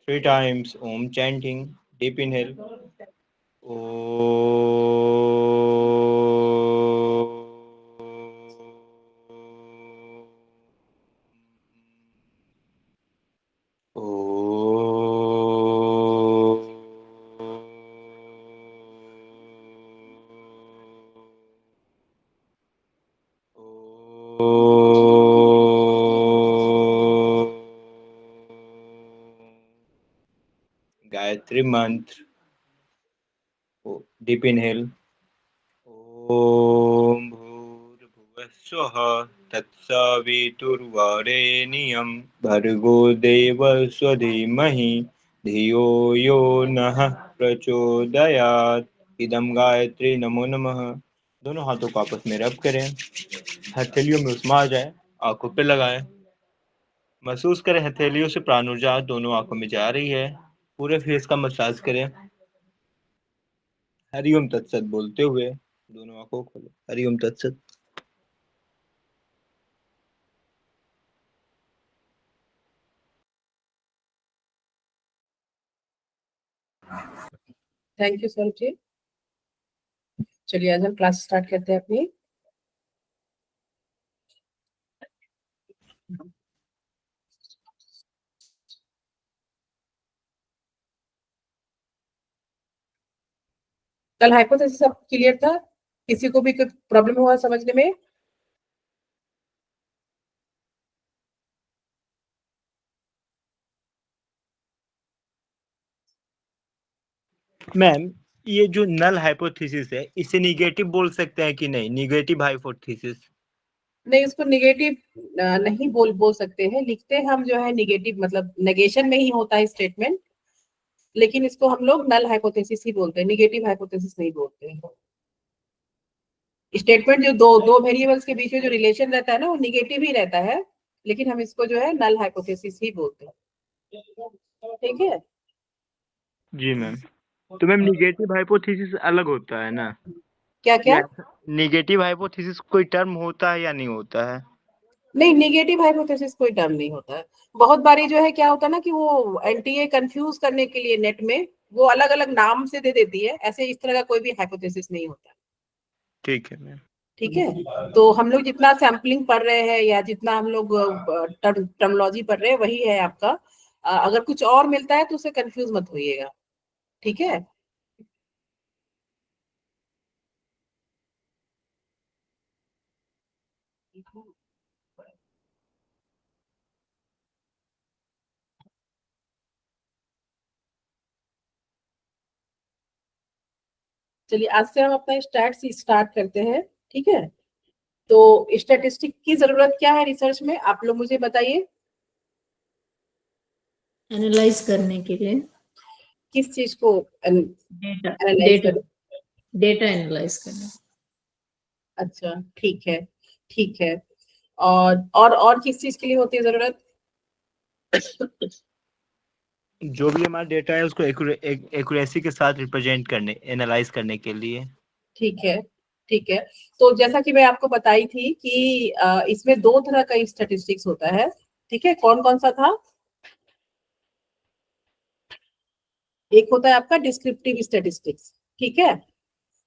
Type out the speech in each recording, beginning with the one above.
3 times Om chanting. Deep inhale. Gayatri mantra. Deep inhale. Om Bhurvaswah Tatsaviturvarenyam Bhargo Devasya Dhimahi Dhiyo Yo Nah Prachodayat इदम गायत्री नमो नमः। दोनों हाथों को आपस में रब करें, हथेलियों में उष्मा आ जाए, आंखों पे लगाएं। महसूस करें हथेलियों से प्राण ऊर्जा दोनों आंखों में जा रही है। पूरे फेस का मसाज करें। हरिओम तत्सत बोलते हुए दोनों आंखों को खोलें। हरिओम तत्सत। थैंक यू सर जी। चलिए आज हम क्लास स्टार्ट करते हैं अपनी। कल हाइपोथेसिस सब क्लियर था? किसी को भी कोई प्रॉब्लम हुआ समझने में? मैम, ये जो नल हाइपोथेसिस है इसे निगेटिव बोल सकते हैं कि नहीं? निगेटिव हाइपोथेसिस नहीं, उसको निगेटिव नहीं बोल सकते हैं। लिखते हम जो है निगेटिव, मतलब नेगेशन में ही होता है स्टेटमेंट, लेकिन इसको हम लोग नल हाइपोथेसिस ही बोलते हैं, निगेटिव हाइपोथेसिस नहीं बोलते हैं। स्टेटमेंट जो दो वेरिएबल्स के बीच में जो रिलेशन रहता है ना, वो निगेटिव ही रहता है, लेकिन हम इसको जो है नल हाइपोथेसिस ही बोलते हैं। ठीक है जी मैम। तो मैम निगेटिव हाइपोथेसिस अलग होता है ना? क्या क्या? निगेटिव हाइपोथेसिस कोई टर्म होता है या नहीं होता है? नहीं, निगेटिव हाइपोथेसिस कोई टर्म नहीं होता है। बहुत बारी जो है क्या होता है ना कि वो एनटीए कंफ्यूज करने के लिए नेट में वो अलग अलग नाम से दे देती है, ऐसे इस तरह का कोई भी हाइपोथेसिस नहीं होता। ठीक है मैम। ठीक है, तो हम लोग जितना सैम्पलिंग पढ़ रहे हैं या जितना हम लोग टर्मोलॉजी पढ़ रहे हैं वही है आपका। अगर कुछ और मिलता है तो उसे कंफ्यूज मत होइएगा। ठीक है, चलिए आज से हम अपना स्टार्ट करते हैं। ठीक है, तो स्टैटिस्टिक की जरूरत क्या है रिसर्च में, आप लोग मुझे बताइए। एनालाइज करने के लिए। किस चीज को डेटा एनालाइज डेटा करें? डेटा एनालाइज करने। अच्छा, ठीक है, ठीक है। और किस चीज के लिए होती है जरूरत? जो भी हमारा डेटा है उसको एक्यूरेसी के साथ रिप्रेजेंट करने, एनालाइज करने के लिए। ठीक है, ठीक है। तो जैसा कि मैं आपको बताई थी कि इसमें दो तरह का स्टैटिस्टिक्स होता है। ठीक है, कौन कौन सा था? एक होता है आपका डिस्क्रिप्टिव स्टैटिस्टिक्स, ठीक है,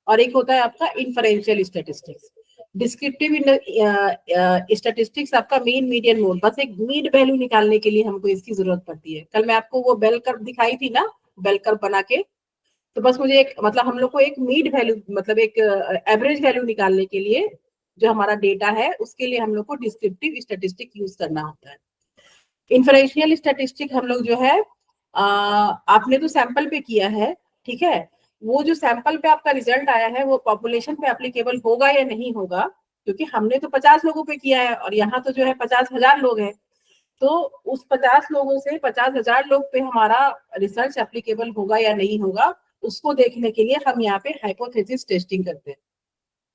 और एक होता है आपका इन्फरेंशियल स्टैटिस्टिक्स। डिस्क्रिप्टिव स्टैटिस्टिक्स आपका मीन मीडियन मोड, बस एक मीड वैल्यू निकालने के लिए हमको इसकी जरूरत पड़ती है। कल मैं आपको वो बेल कर्व दिखाई थी ना, बेल कर्व बना के, तो बस मुझे एक मतलब हम लोग को एक मीड वैल्यू मतलब एक एवरेज वैल्यू निकालने के लिए जो हमारा डेटा है उसके लिए हम लोग को डिस्क्रिप्टिव स्टैटिस्टिक यूज करना होता है। इन्फरेंशियल स्टैटिस्टिक हम लोग जो है आपने तो सैंपल पे किया है, ठीक है, वो जो सैंपल पे आपका रिजल्ट आया है वो पॉपुलेशन पे एप्लीकेबल होगा या नहीं होगा, क्योंकि हमने तो 50 लोगों पे किया है और यहाँ तो जो है 50,000 लोग हैं। तो उस 50 लोगों से 50,000 लोग पे हमारा रिसर्च एप्लीकेबल होगा या नहीं होगा, उसको देखने के लिए हम यहाँ पे हाइपोथेसिस टेस्टिंग करते हैं।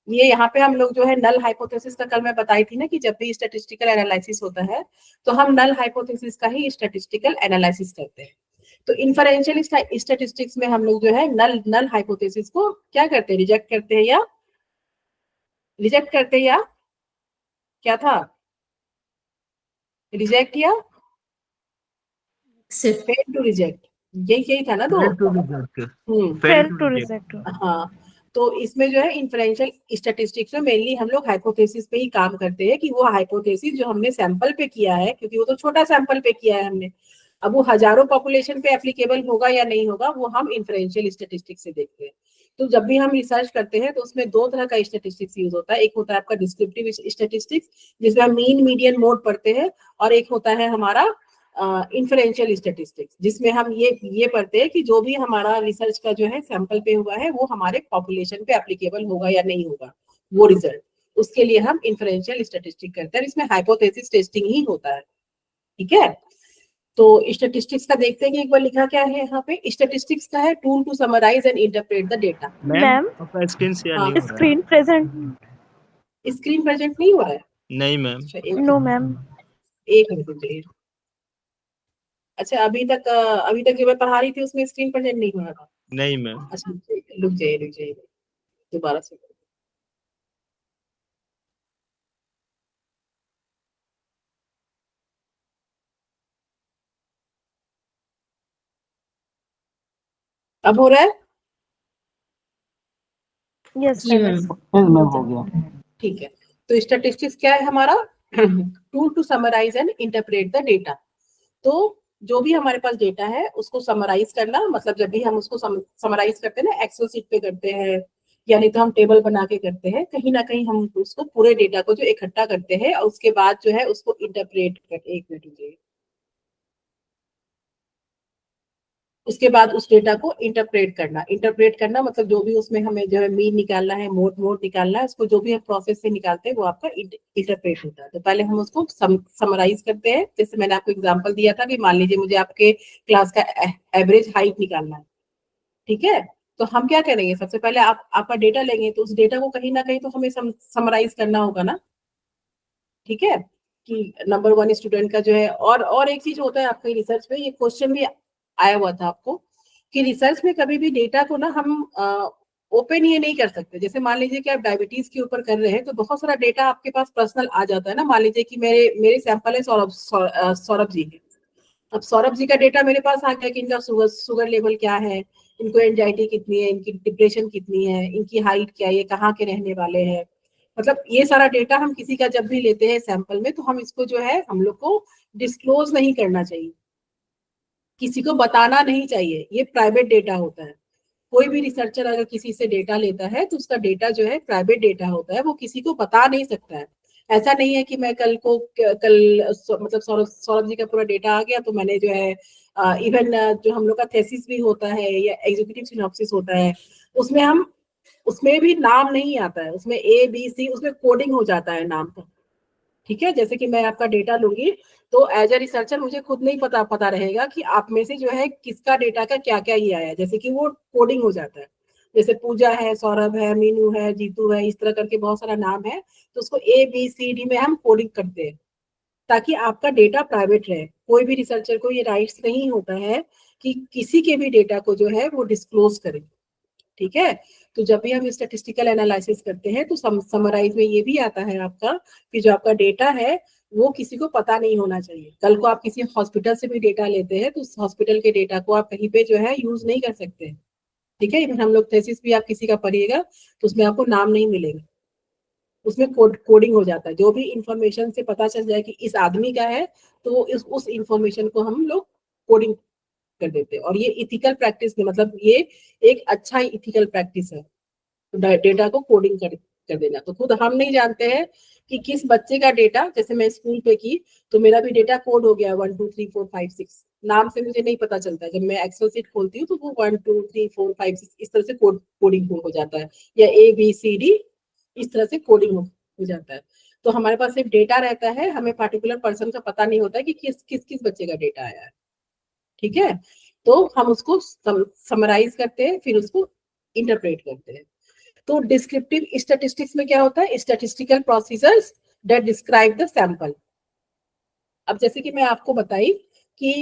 ये यहाँ पे हम लोग जो है नल हाइपोथेसिस का कल मैं बताई थी ना कि जब भी स्टैटिस्टिकल एनालिसिस होता है तो हम नल हाइपोथेसिस का ही स्टैटिस्टिकल एनालिसिस करते हैं। तो इन्फरेंशियल स्टैटिस्टिक्स में हम लोग जो है नल हाइपोथेसिस को क्या करते हैं, रिजेक्ट करते हैं या क्या था, रिजेक्ट या Accept. फेल टू रिजेक्ट, यही था ना। तो fail to reject, hmm fail fail to to reject. Reject. हाँ, तो इसमें जो है इन्फ्रेंशियल स्टैटिस्टिक्स में मेनली हम लोग हाइपोथेसिस पे ही काम करते हैं कि वो हाइपोथेसिस जो हमने सैंपल पे किया है, क्योंकि वो तो छोटा सैंपल पे किया है हमने, अब वो हजारों पॉपुलेशन पे एप्लीकेबल होगा या नहीं होगा वो हम इन्फ्रेंशियल स्टैटिस्टिक्स से देखते हैं। तो जब भी हम रिसर्च करते हैं तो उसमें दो तरह का स्टैटिस्टिक्स यूज होता है। एक होता है आपका डिस्क्रिप्टिव स्टैटिस्टिक्स जिसमें हम मीन मीडियन मोड पढ़ते हैं, और एक होता है हमारा इन्फ्रेंशियल स्टैटिस्टिक्स जिसमें हम ये पढ़ते हैं कि जो भी हमारा रिसर्च का जो है सैंपल पे हुआ है वो हमारे पॉपुलेशन पे एप्लीकेबल होगा या नहीं होगा वो रिजल्ट, उसके लिए हम इन्फ्रेंशियल स्टैटिस्टिक्स करते हैं। इसमें हाइपोथेसिस टेस्टिंग ही होता है। ठीक है, तो स्टैटिस्टिक्स का देखते हैं कि एक बार लिखा क्या है यहाँ पे। स्टैटिस्टिक्स का है tool to summarize and interpret the data. Ma'am आपका स्क्रीन शेयर हाँ, नहीं हो रहा स्क्रीन प्रेजेंट। स्क्रीन प्रेजेंट नहीं हो रहा है। है। नहीं मैम, अच्छा, नो मैम। एक मिनट रुकिए। अच्छा, अभी तक जो मैं पढ़ा रही थी उसमें स्क्रीन प्रेजेंट नहीं हो रहा था। नहीं मैम। अच्छा, रुक जाइए दोबारा से। अब हो रहा है? यस जी मैम। मैम। मैम हो गया। ठीक है, तो स्टैटिस्टिक्स क्या है हमारा? Tool to summarize and interpret the data. तो जो भी हमारे पास डेटा है उसको समराइज करना, मतलब जब भी हम उसको समराइज करते हैं ना, एक्सेल शीट पे करते हैं या नहीं तो हम टेबल बना के करते हैं, कहीं ना कहीं हम उसको पूरे डेटा को जो इकट्ठा करते हैं और उसके बाद जो है उसको इंटरप्रेट करते। एक मिनट रुकिए। उसके बाद उस डेटा को इंटरप्रेट करना मतलब जो भी उसमें हमें जो है मीन निकालना है, मोड निकालना है, उसको जो भी हम प्रोसेस से निकालते हैं वो आपका इंटरप्रेट होता है। तो पहले हम उसको समराइज करते हैं। जैसे मैंने आपको एग्जांपल दिया था कि मान लीजिए मुझे आपके क्लास का एवरेज हाइट निकालना है। ठीक है, तो हम क्या करेंगे, सबसे पहले आपका डेटा लेंगे, तो उस डेटा को कहीं ना कहीं तो हमें समराइज करना होगा ना। ठीक है, कि नंबर 1 स्टूडेंट का जो है, और एक चीज होता है आपके रिसर्च में, ये क्वेश्चन भी आया हुआ था आपको, कि रिसर्च में कभी भी डेटा को ना हम ओपन ये नहीं कर सकते। जैसे मान लीजिए कि आप डायबिटीज के ऊपर कर रहे हैं तो बहुत सारा डेटा आपके पास पर्सनल आ जाता है ना। मान लीजिए कि मेरे सैंपल है सौरभ जी के। अब सौरभ जी का डेटा मेरे पास आ गया कि इनका शुगर लेवल क्या है, इनको एंजाइटी कितनी है, इनकी डिप्रेशन कितनी है, इनकी हाइट क्या है, ये कहाँ के रहने वाले हैं। मतलब ये सारा डेटा हम किसी का जब भी लेते हैं सैंपल में, तो हम इसको जो है हम लोग को डिस्क्लोज नहीं करना चाहिए, किसी को बताना नहीं चाहिए, ये प्राइवेट डेटा होता है। कोई भी रिसर्चर अगर किसी से डेटा लेता है तो उसका डेटा जो है प्राइवेट डेटा होता है, वो किसी को बता नहीं सकता है। ऐसा नहीं है कि मैं मतलब सौरभ जी का पूरा डेटा आ गया तो मैंने जो है इवन जो हम लोग का थेसिस भी होता है या एग्जीक्यूटिव सिनॉप्सिस होता है, उसमें भी नाम नहीं आता है, उसमें ABC, उसमें कोडिंग हो जाता है नाम का। ठीक है, जैसे कि मैं आपका डेटा लूंगी तो एज ए रिसर्चर मुझे खुद नहीं पता रहेगा कि आप में से जो है किसका डेटा का क्या क्या ये आया है, जैसे कि वो कोडिंग हो जाता है। जैसे पूजा है, सौरभ है, मीनू है, जीतू है, इस तरह करके बहुत सारा नाम है, तो उसको ABCD में हम कोडिंग करते हैं ताकि आपका डेटा प्राइवेट रहे। कोई भी रिसर्चर को ये राइट्स नहीं होता है कि किसी के भी डेटा को जो है वो डिस्क्लोज करे। ठीक है, तो जब भी हम स्टैटिस्टिकल एनालिसिस करते हैं तो समराइज में ये भी आता है आपका कि जो आपका डेटा है वो किसी को पता नहीं होना चाहिए। कल को आप किसी हॉस्पिटल से भी डेटा लेते हैं तो उस हॉस्पिटल के डेटा को आप कहीं पे जो है यूज नहीं कर सकते। ठीक है, इवन हम लोग थेसिस भी आप किसी का पढ़िएगा तो उसमें आपको नाम नहीं मिलेगा, उसमें कोडिंग हो जाता है। जो भी इंफॉर्मेशन से पता चल जाए कि इस आदमी का है तो उस इंफॉर्मेशन को हम लोग कोडिंग कर देते हैं। और ये इथिकल प्रैक्टिस में, मतलब ये एक अच्छा इथिकल प्रैक्टिस है डेटा को कोडिंग कर देना। तो खुद हम नहीं जानते हैं कि किस बच्चे का डेटा, जैसे मैं स्कूल पे की तो मेरा भी डेटा कोड हो गया 1 2 3 4 5 6, नाम से मुझे नहीं पता चलता। जब मैं एक्सेल शीट खोलती हूँ तो वो 1 2 3 4 5 6 इस तरह से कोडिंग हो जाता है, या ABCD इस तरह से कोडिंग हो जाता है। तो हमारे पास सिर्फ डेटा रहता है, हमें पार्टिकुलर पर्सन का पता नहीं होता है कि किस बच्चे का डेटा आया है। ठीक है, तो हम उसको समराइज करते हैं, फिर उसको इंटरप्रेट करते हैं। तो डिस्क्रिप्टिव स्टैटिस्टिक्स में क्या होता है, statistical procedures that describe the sample. अब जैसे कि मैं आपको बताई कि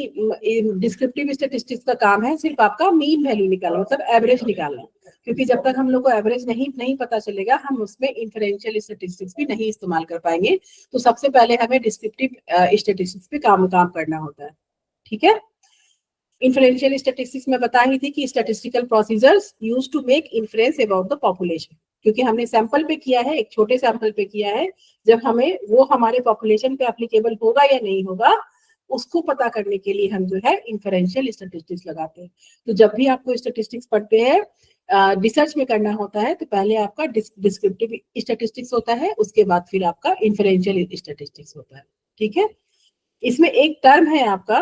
डिस्क्रिप्टिव स्टैटिस्टिक्स का काम है सिर्फ आपका मीन वैल्यू निकालना, मतलब एवरेज निकालना। क्योंकि जब तक हम लोग को एवरेज नहीं पता चलेगा हम उसमें इन्फरेंशियल स्टैटिस्टिक्स भी नहीं इस्तेमाल कर पाएंगे। तो सबसे पहले हमें डिस्क्रिप्टिव स्टैटिस्टिक्स पे काम करना होता है। ठीक है, इन्फ्रेंशियल स्टैटिस्टिक्स में बता ही थी कि statistical procedures use to make inference about the population, क्योंकि हमने सैंपल पे किया है, एक छोटे सैंपल पे किया है, जब हमें वो हमारे पॉपुलेशन पे एप्लीकेबल होगा या नहीं होगा उसको पता करने के लिए हम जो है इन्फ्रेंशियल स्टैटिस्टिक्स लगाते हैं। तो जब भी आपको स्टैटिस्टिक्स पढ़ते हैं, रिसर्च में करना होता है, तो पहले आपका डिस्क्रिप्टिव स्टैटिस्टिक्स होता है, उसके बाद फिर आपका इन्फ्रेंशियल स्टैटिस्टिक्स होता है। ठीक है, इसमें एक टर्म है आपका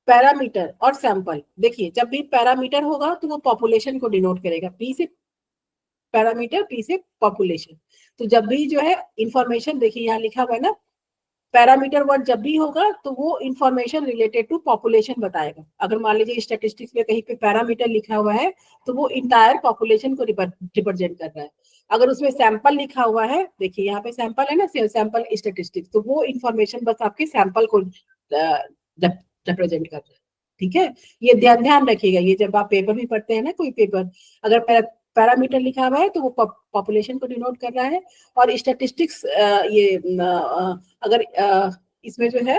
पैरामीटर और सैंपल। देखिए, जब भी पैरामीटर होगा तो वो पॉपुलेशन को डिनोट करेगा, पी से पैरामीटर, पी से पॉपुलेशन। तो जब भी जो है इंफॉर्मेशन, देखिए यहाँ लिखा हुआ है ना, पैरामीटर वर्ड जब भी होगा तो वो इंफॉर्मेशन रिलेटेड टू पॉपुलेशन बताएगा। अगर मान लीजिए स्टैटिस्टिक्स में कहीं पे पैरामीटर लिखा हुआ है तो वो इंटायर पॉपुलेशन को रिप्रेजेंट कर रहा है। अगर उसमें सैंपल लिखा हुआ है, देखिए यहाँ पे सैंपल है ना, सैंपल स्टैटिस्टिक्स, तो वो इंफॉर्मेशन बस आपके सैंपल को रिप्रेजेंट कर रहा है। ठीक है, ये ध्यान ध्यान रखिएगा, ये जब आप पेपर भी पढ़ते हैं ना, कोई पेपर अगर पैरामीटर लिखा हुआ है तो वो पॉपुलेशन को डिनोट कर रहा है, और स्टैटिस्टिक्स ये अगर इसमें जो है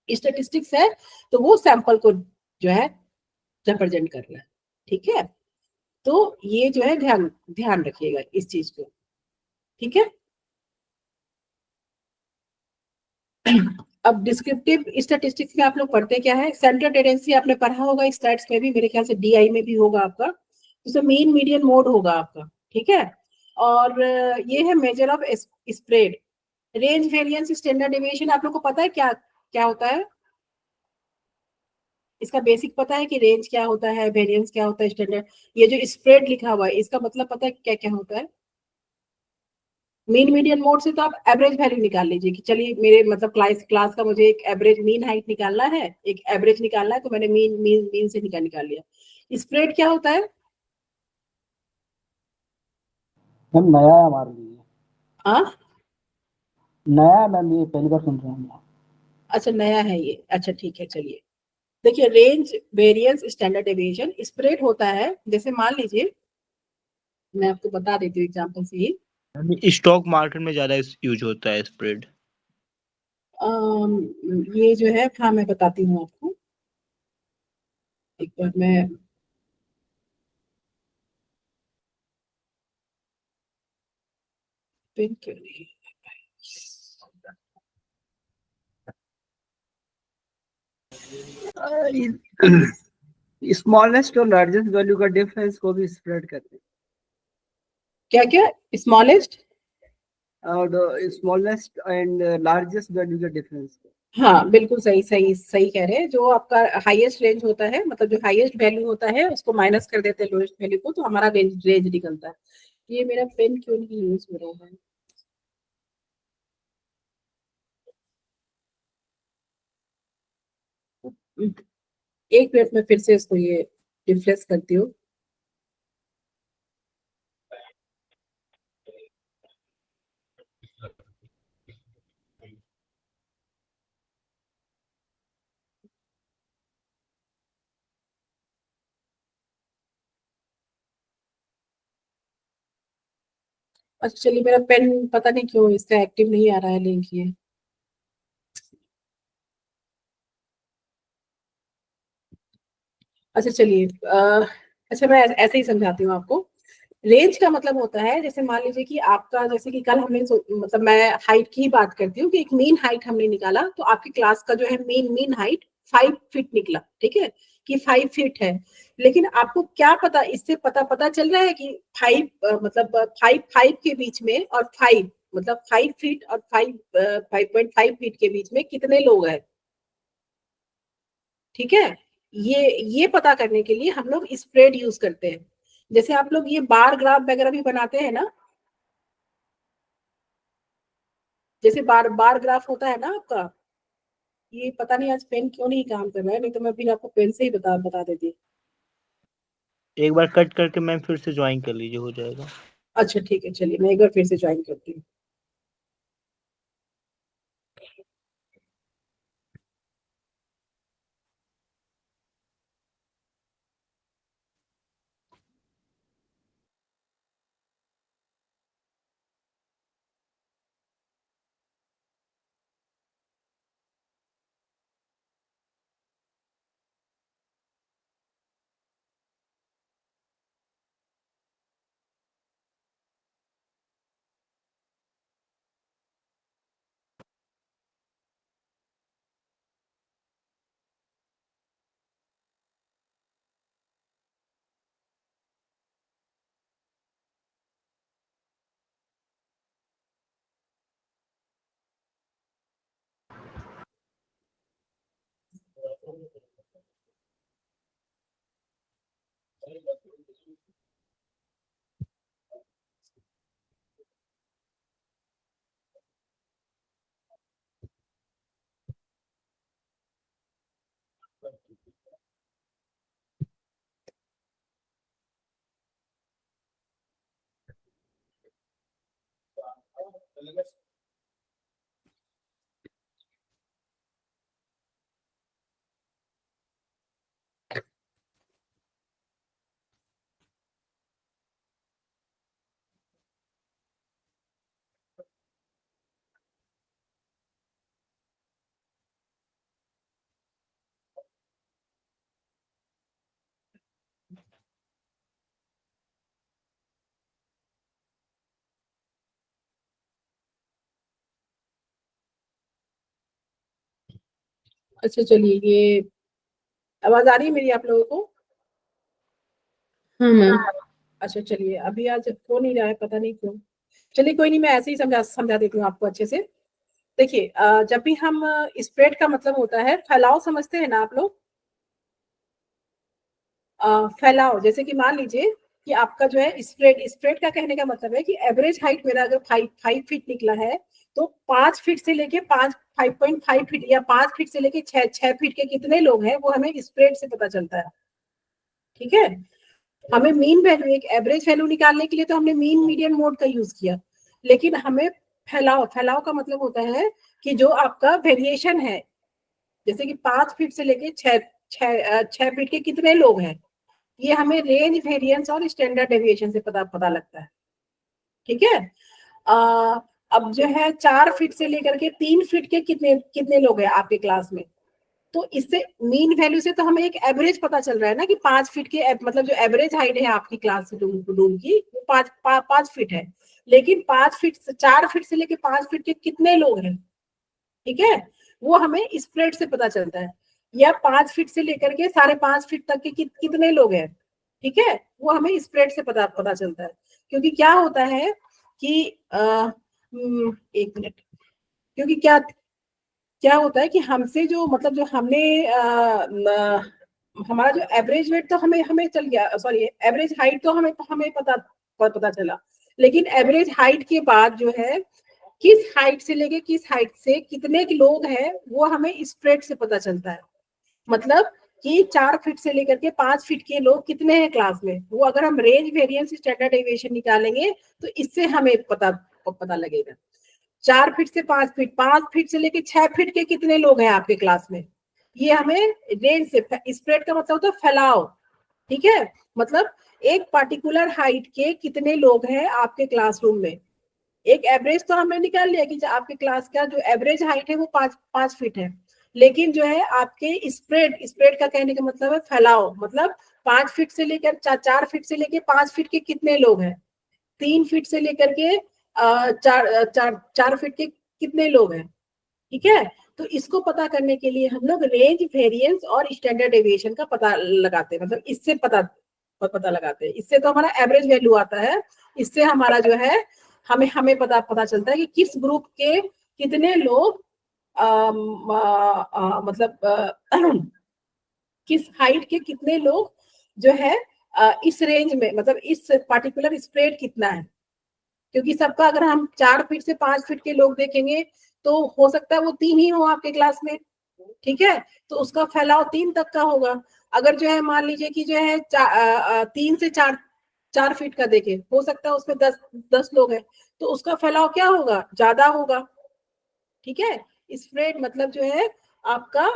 स्टैटिस्टिक्स है तो वो सैंपल को जो है रिप्रेजेंट कर रहा है। ठीक है, तो ये जो है ध्यान ध्यान रखिएगा इस चीज को। ठीक है, अब डिस्क्रिप्टिव स्टैटिस्टिक्स में आप लोग पढ़ते क्या है, सेंट्रल टेंडेंसी आपने पढ़ा होगा स्टैट्स में भी, मेरे ख्याल से डीआई में भी होगा आपका, तो मीन मीडियन मोड होगा आपका। ठीक है, और ये है measure of spread, range variance standard deviation. आप लोग को पता है क्या क्या होता है, इसका बेसिक पता है कि रेंज क्या होता है, वेरिएंस क्या होता है, स्टैंडर्ड। ये जो स्प्रेड लिखा हुआ है इसका मतलब पता है क्या क्या होता है। मीन मीडियन मोड से तो आप एवरेज वैल्यू निकाल लीजिए कि चलिए मेरे मतलब क्लास का मुझे एक एवरेज मीन हाइट निकालना है, एक एवरेज निकालना है, तो मैंने मीन मीन मीन से निकाल लिया। स्प्रेड क्या होता है? मैम नया है हमारे लिए, हाँ, नया है मैम, ये पहली बार सुन रहे हैं। अच्छा नया है ये, अच्छा ठीक है। चलिए देखिए, range variance standard deviation spread होता है, जैसे मान लीजिए मैं आपको बता देती हूँ एग्जांपल से ही। स्टॉक मार्केट में ज्यादा यूज होता है स्प्रेड। ये जो है, हाँ मैं बताती हूँ आपको, एक बार मैं पेन क्यों नहीं, स्मॉलेस्ट और लार्जेस्ट वैल्यू का डिफरेंस को भी स्प्रेड करते हैं, क्या क्या स्मॉलेस्ट और स्मॉलेस्ट एंड लार्जेस्ट वैल्यू का डिफरेंस को। हाँ बिल्कुल सही सही सही कह रहे हैं, जो आपका हाईएस्ट रेंज होता है, मतलब जो हाईएस्ट वैल्यू होता है उसको माइनस कर देते हैं लोएस्ट वैल्यू को, तो हमारा रेंज रेंज निकलता है। ये मेरा पेन क्यों नहीं यूज हो रहा है? एक मिनट में फिर से इसको ये रिफ्रेश करती हूँ। अच्छा चलिए, मेरा पेन पता नहीं क्यों इसका एक्टिव नहीं आ रहा है लिंक ये। अच्छा चलिए, अच्छा मैं ऐसे ही समझाती हूँ आपको। रेंज का मतलब होता है, जैसे मान लीजिए कि आपका, जैसे कि कल हमने मतलब मैं हाइट की ही बात करती हूँ कि एक मीन हाइट हमने निकाला, तो आपकी क्लास का जो है मीन मीन हाइट 5 फीट निकला। ठीक है, कि 5 फीट है, लेकिन आपको क्या पता, इससे पता चल रहा है कि 5 मतलब 5 के बीच में और 5 मतलब 5 फीट और 5.5 फीट के बीच में कितने लोग हैं। ठीक है, ये पता करने के लिए हम लोग स्प्रेड यूज करते हैं। जैसे आप लोग ये बार ग्राफ वगैरह भी बनाते हैं ना, जैसे बार बार ग्राफ होता है ना आपका, ये पता नहीं आज पेन क्यों नहीं काम कर रहा है, नहीं तो मैं फिर आपको पेन से ही बता देती। एक बार कट करके मैम फिर से ज्वाइन कर लीजिए, हो जाएगा। अच्छा ठीक है, चलिए मैं एक बार फिर से ज्वाइन करती हूँ। अच्छा चलिए, ये आवाज आ रही है मेरी आप लोगों को? हाँ मैम। अच्छा चलिए, अभी आज हो नहीं रहा है, पता नहीं क्यों। चलिए कोई नहीं, मैं ऐसे ही समझा देती हूँ आपको अच्छे से। देखिए, जब भी हम स्प्रेड का मतलब होता है फैलाव, समझते हैं ना आप लोग? फैलाव, जैसे कि मान लीजिए कि आपका जो है स्प्रेड, स्प्रेड का कहने का मतलब है कि एवरेज हाइट मेरा अगर 5 फीट निकला है, तो 5 फीट से लेके 5.5 फीट या 5 फीट से लेके 6 फीट के कितने लोग हैं, वो हमें स्प्रेड से पता चलता है। ठीक है, हमें मीन वैल्यू, एक एवरेज वैल्यू निकालने के लिए तो हमने मीन मीडियन मोड का यूज किया, लेकिन हमें फैलाव, फैलाव का मतलब होता है कि जो आपका वेरिएशन है, जैसे कि 5 फीट से लेके 6 फीट के कितने लोग हैं, ये हमें रेंज, वेरिएंस और स्टैंडर्ड डेविएशन से पता लगता है। ठीक है, अब जो है 4 फीट से लेकर के 3 फीट के कितने कितने लोग हैं आपके क्लास में, तो इससे मीन वैल्यू से तो हमें एक एवरेज पता चल रहा है ना कि 5 फीट के मतलब जो एवरेज हाइट है आपकी क्लास रूम की, वो 5 फीट है। लेकिन 5 फीट से 4 फीट से लेके 5 फीट के कितने लोग हैं, ठीक है, वो हमें स्प्रेड से पता चलता है। या 5 फीट से लेकर के 5.5 फीट तक के कितने लोग हैं, ठीक है, वो हमें स्प्रेड से पता चलता है। क्योंकि क्या होता है कि एक मिनट, क्योंकि क्या क्या होता है कि हमसे जो मतलब जो हमने हमारा जो एवरेज वेट तो हमें हमें चल गया, सॉरी एवरेज हाइट तो हमें हमें पता चला, लेकिन एवरेज हाइट के बाद जो है किस हाइट से लेके किस हाइट से कितने लोग हैं, वो हमें स्प्रेड से पता चलता है। मतलब कि 4 फीट से लेकर के 5 फीट के लोग कितने हैं क्लास में, वो अगर हम रेंज, वेरिएंस, स्टैंडर्ड डेविएशन निकालेंगे तो इससे हमें पता लगेगा। 4 फीट से 5 फीट, 5 फीट से लेके 6 फीट के कितने लोग हैं आपके क्लास में, ये हमें रेंज से, स्प्रेड का मतलब होता है फैलाव। ठीक है, मतलब एक पार्टिकुलर हाइट के कितने लोग हैं आपके क्लासरूम में। एक एवरेज तो हमने निकाल लिया कि आपके क्लास का जो एवरेज हाइट है वो 5 फीट है, लेकिन जो है आपके स्प्रेड, स्प्रेड का कहने का मतलब है फैलाव, मतलब 5 फीट से लेकर 4 फीट से लेकर 5 फीट के कितने लोग हैं, 3 फीट से लेकर के 4 फीट के कितने लोग हैं। ठीक है, तो इसको पता करने के लिए हम लोग रेंज, वेरिएंस और स्टैंडर्ड डेविएशन का पता लगाते हैं, मतलब इससे पता लगाते हैं। इससे तो हमारा एवरेज वैल्यू आता है, इससे हमारा जो है हमें हमें पता चलता है कि किस ग्रुप के कितने लोग मतलब किस हाइट के कितने लोग जो है इस रेंज में, मतलब इस पार्टिकुलर स्प्रेड कितना है। क्योंकि सबका अगर हम 4 फीट से 5 फीट के लोग देखेंगे तो हो सकता है वो 3 ही हो आपके क्लास में। ठीक है, तो उसका फैलाव 3 तक का होगा। अगर जो है मान लीजिए कि जो है 3 से 4 फीट का देखें, हो सकता है उसमें 10 लोग हैं, तो उसका फैलाव क्या होगा, ज्यादा होगा। ठीक है, स्प्रेड मतलब जो है आपका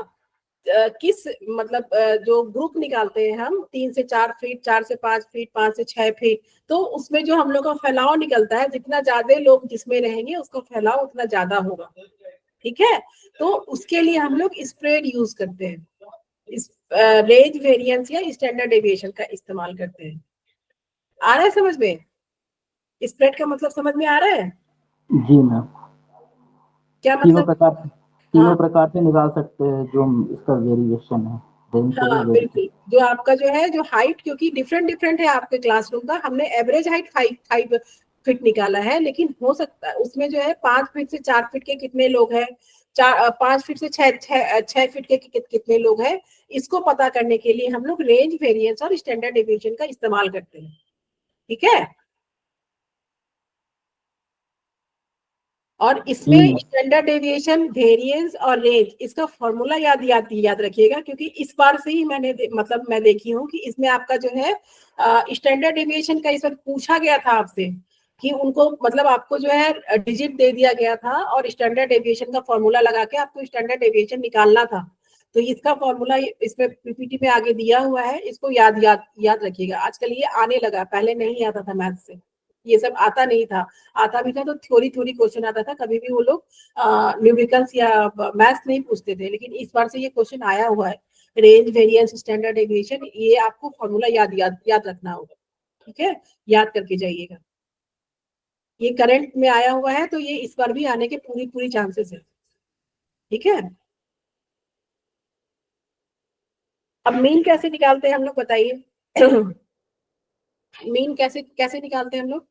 किस मतलब जो ग्रुप निकालते हैं हम 3 से 4 फीट, 4 से 5 फीट, 5 से 6 फीट, तो उसमें जो हम लोग का फैलाव निकलता है, जितना ज्यादा लोग जिसमें रहेंगे उसका फैलाव उतना ज्यादा होगा। ठीक है, तो उसके लिए हम लोग स्प्रेड यूज करते हैं, इस रेंज, वेरिएंस या स्टैंडर्ड डेविएशन का इस्तेमाल करते हैं। आ रहा है समझ में? स्प्रेड का मतलब समझ में आ रहा है? जी मैम। क्या मतलब? तीनों प्रकार से निकाल सकते हैं जो इसका वेरिएशन है। हाँ बिल्कुल, जो आपका जो है जो हाइट, क्योंकि डिफरेंट है आपके क्लासरूम का, हमने एवरेज हाइट 5 फीट निकाला है, लेकिन हो सकता है उसमें जो है 5 फीट से 4 फीट के कितने लोग हैं, 5 फीट से 6 फीट के कितने लोग हैं, इसको पता करने के लिए हम लोग रेंज, वेरिएंस और स्टैंडर्ड डेविएशन का इस्तेमाल करते हैं। ठीक है, और इसमें स्टैंडर्ड डेविएशन, वेरिएंस और रेंज, इसका फॉर्मूला याद रखिएगा, क्योंकि इस बार से ही मतलब मैं देखी हूँ कि इसमें आपका जो है स्टैंडर्ड डेविएशन का इस बार पूछा गया था आपसे, कि उनको मतलब आपको जो है डिजिट दे दिया गया था और स्टैंडर्ड डेविएशन का फॉर्मूला लगा के आपको स्टैंडर्ड डेविएशन निकालना था। तो इसका फॉर्मूला इसमें पीपीटी में आगे दिया हुआ है, इसको याद रखिएगा। आजकल ये आने लगा, पहले नहीं आता था मैथ से, ये सब आता नहीं था। आता भी था तो थोड़ी क्वेश्चन आता था, कभी भी वो लोग न्यूमेरिकल्स या मैथ्स नहीं पूछते थे। लेकिन इस बार से ये क्वेश्चन आया हुआ है, रेंज, वेरिएंस, स्टैंडर्ड डेविएशन, ये आपको फॉर्मूला याद रखना होगा। ठीक है, याद करके जाइएगा। ये करंट में आया हुआ है तो ये इस बार भी आने के पूरी चांसेस है। ठीक है, अब मीन कैसे निकालते हैं हम लोग, बताइए। मीन कैसे निकालते हैं हम लोग?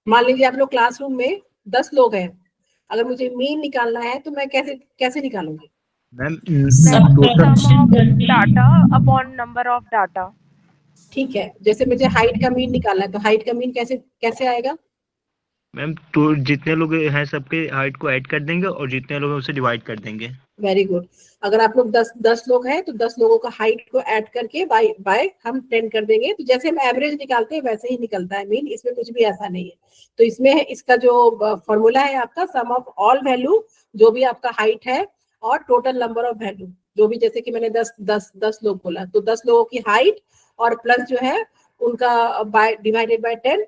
मान लीजिए आप लोग क्लासरूम में 10 लोग हैं, अगर मुझे मीन निकालना है तो मैं कैसे निकालूंगी? मैम सब total sum of data upon number of data. ठीक है, जैसे मुझे हाइट का मीन निकालना है तो हाइट का मीन कैसे आएगा? मैम तो जितने लोग हैं सबके हाइट को ऐड कर देंगे और जितने लोग हैं उसे डिवाइड कर देंगे। Very good. अगर आप लोग 10 लोग हैं तो 10 लोगों का हाइट को ऐड करके बाय हम 10 कर देंगे। तो जैसे हम एवरेज निकालते हैं वैसे ही निकलता है मीन, इसमें कुछ भी ऐसा नहीं है। तो इसमें इसका जो फॉर्मूला है आपका सम ऑफ ऑल वैल्यू, जो भी आपका हाइट है, और टोटल नंबर ऑफ वैल्यू, जो भी, जैसे कि मैंने 10 लोग बोला तो 10 लोगों की हाइट और प्लस जो है उनका डिवाइडेड बाय 10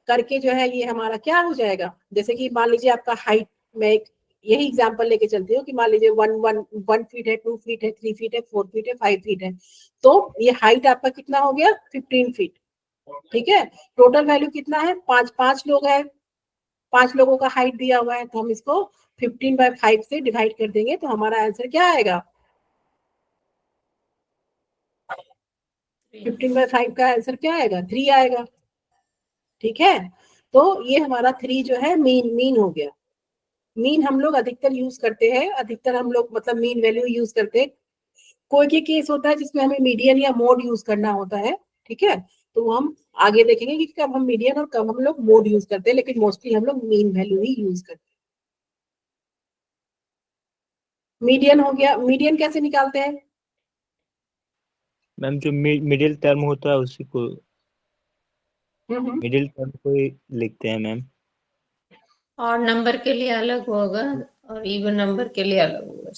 करके जो है ये हमारा क्या हो जाएगा। जैसे कि मान लीजिए आपका हाइट, मैं एक यही एग्जांपल लेके चलती हूँ कि मान लीजिए 1 फीट है, 2 फीट है, 3 फीट है, 4 फीट है, 5 फीट है, तो ये हाइट आपका कितना हो गया? 15 फीट। ठीक है, टोटल वैल्यू कितना है? 5 लोग हैं, 5 लोगों का हाइट दिया हुआ है, तो हम इसको 15/5 से डिवाइड कर देंगे तो हमारा आंसर क्या आएगा? 15/5 का आंसर क्या आएगा? 3 आएगा। ठीक है, तो ये हमारा 3 जो है मीन हो गया। मीन हम लोग अधिकतर यूज करते हैं, अधिकतर हम लोग मतलब मीन वैल्यू यूज करते हैं। कोई केस होता है जिसमें हमें मीडियन या मोड यूज करना होता है। ठीक है, तो हम आगे देखेंगे कि कब हम मीडियन और कब हम लोग मोड यूज करते हैं, लेकिन मोस्टली हम लोग मीन वैल्यू ही यूज करते हैं। मीडियन हो गया, मीडियन कैसे निकालते हैं? मैम जो मिडिल टर्म होता है उसी को हम्म। मिडिल टर्म को ही लिखते हैं मैम। और नंबर के लिए अलग होगा और इवन नंबर के लिए अलग होगा।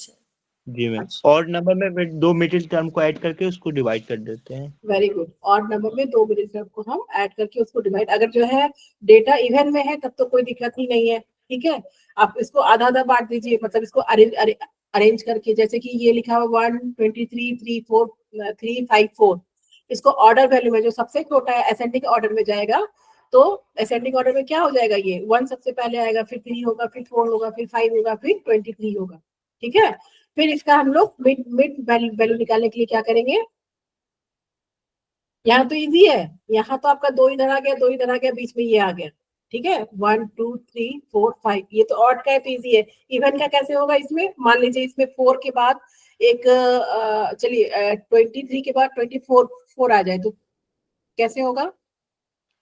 जी मैम, अच्छा, और नंबर में 2 मिडिल टर्म को ऐड करके उसको डिवाइड कर देते हैं। Very good. और नंबर में 2 मिडिल टर्म को हम ऐड करके उसको डिवाइड, अगर जो है डेटा इवन में है तब तो कोई दिक्कत ही नहीं है। ठीक है, आप इसको आधा आधा बांट दीजिए, मतलब इसको अरेंज करके, जैसे कि ये लिखा हुआ 1 23 3 4 3 5 4, इसको ऑर्डर वैल्यू में जो सबसे छोटा है असेंडिंग ऑर्डर में जाएगा। तो असेंडिंग ऑर्डर में क्या हो जाएगा? ये 1 सबसे पहले आएगा, फिर 3 होगा, फिर 4 होगा, फिर 5 होगा, फिर 23 होगा। ठीक है, फिर इसका हम लोग मिड वैल्यू निकालने के लिए क्या करेंगे? यहाँ तो इजी है, यहाँ तो आपका 2 इधर आ गया, 2 इधर आ गया, बीच में ये आ गया। ठीक है, 1 2 3 4 5, ये तो ऑड का है तो इजी है। इवन का कैसे होगा? इसमें मान लीजिए इसमें 4 के बाद एक चलिए 23 के बाद 24 आ जाए तो कैसे होगा?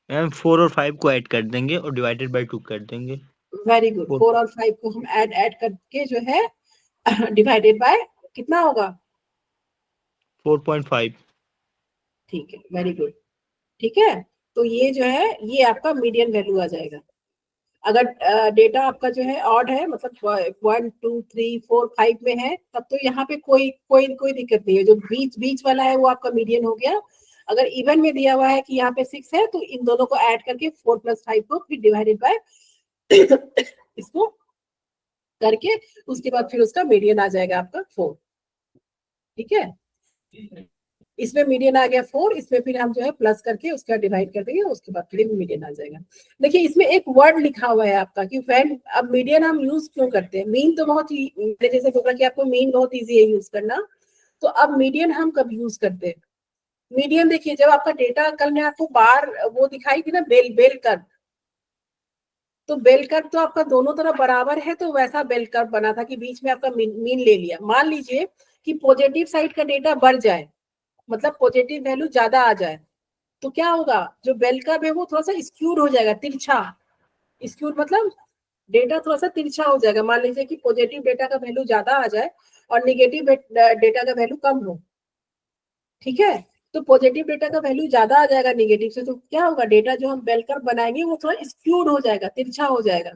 मैम 4 और 5 को ऐड कर देंगे और डिवाइडेड बाय 2 कर देंगे। वेरी गुड, 4 और 5 को हम ऐड करके जो है डिवाइडेड बाय कितना होगा? 4.5। ठीक है, वेरी गुड। ठीक है, तो ये जो है ये आपका मीडियन वैल्यू आ जाएगा। अगर डेटा आपका जो है ऑड है, मतलब 1 2 3 4 5 में है, तब तो यहाँ पे कोई दिक्कत नहीं है। जो बीच वाला है वो आपका मीडियन हो गया। अगर इवन में दिया हुआ है कि यहाँ पे 6 है तो इन दोनों को ऐड करके 4 + 5 को फिर डिवाइडेड बाय इसको करके उसके बाद फिर उसका मीडियन आ जाएगा आपका 4। ठीक है, इसमें मीडियन आ गया 4, इसमें फिर हम जो है प्लस करके उसका डिवाइड कर देंगे, उसके बाद फिर मीडियन आ जाएगा। देखिए इसमें एक वर्ड लिखा हुआ है आपका कि व्हेन, अब मीडियन हम यूज क्यों करते हैं? मीन तो बहुत ही, मैंने जैसे बोला कि आपको मीन बहुत इजी है यूज करना, तो अब मीडियन हम कब यूज करते हैं? मीडियन देखिए, जब आपका डेटा, कल मैं आपको बार वो दिखाई थी ना, बेल कर्व, तो बेल कर्व तो आपका दोनों तरफ बराबर है, तो वैसा बेल कर्व बना था कि बीच में आपका मीन ले लिया। मान लीजिए कि पॉजिटिव साइड का डेटा बढ़ जाए, मतलब पॉजिटिव वैल्यू ज्यादा आ जाए, तो क्या होगा? जो बेल कर्व है वो थोड़ा सा स्क्यूड हो जाएगा, तिरछा। स्क्यूड मतलब डेटा थोड़ा सा तिरछा हो जाएगा। मान लीजिए कि पॉजिटिव डेटा का वैल्यू ज्यादा आ जाए और निगेटिव डेटा का वैल्यू कम हो। ठीक है, तो पॉजिटिव डेटा का वैल्यू ज्यादा आ जाएगा नेगेटिव से, तो क्या होगा, डेटा जो हम बेल कर्व बनाएंगे वो थोड़ा स्क्यूड हो जाएगा, तिरछा हो जाएगा।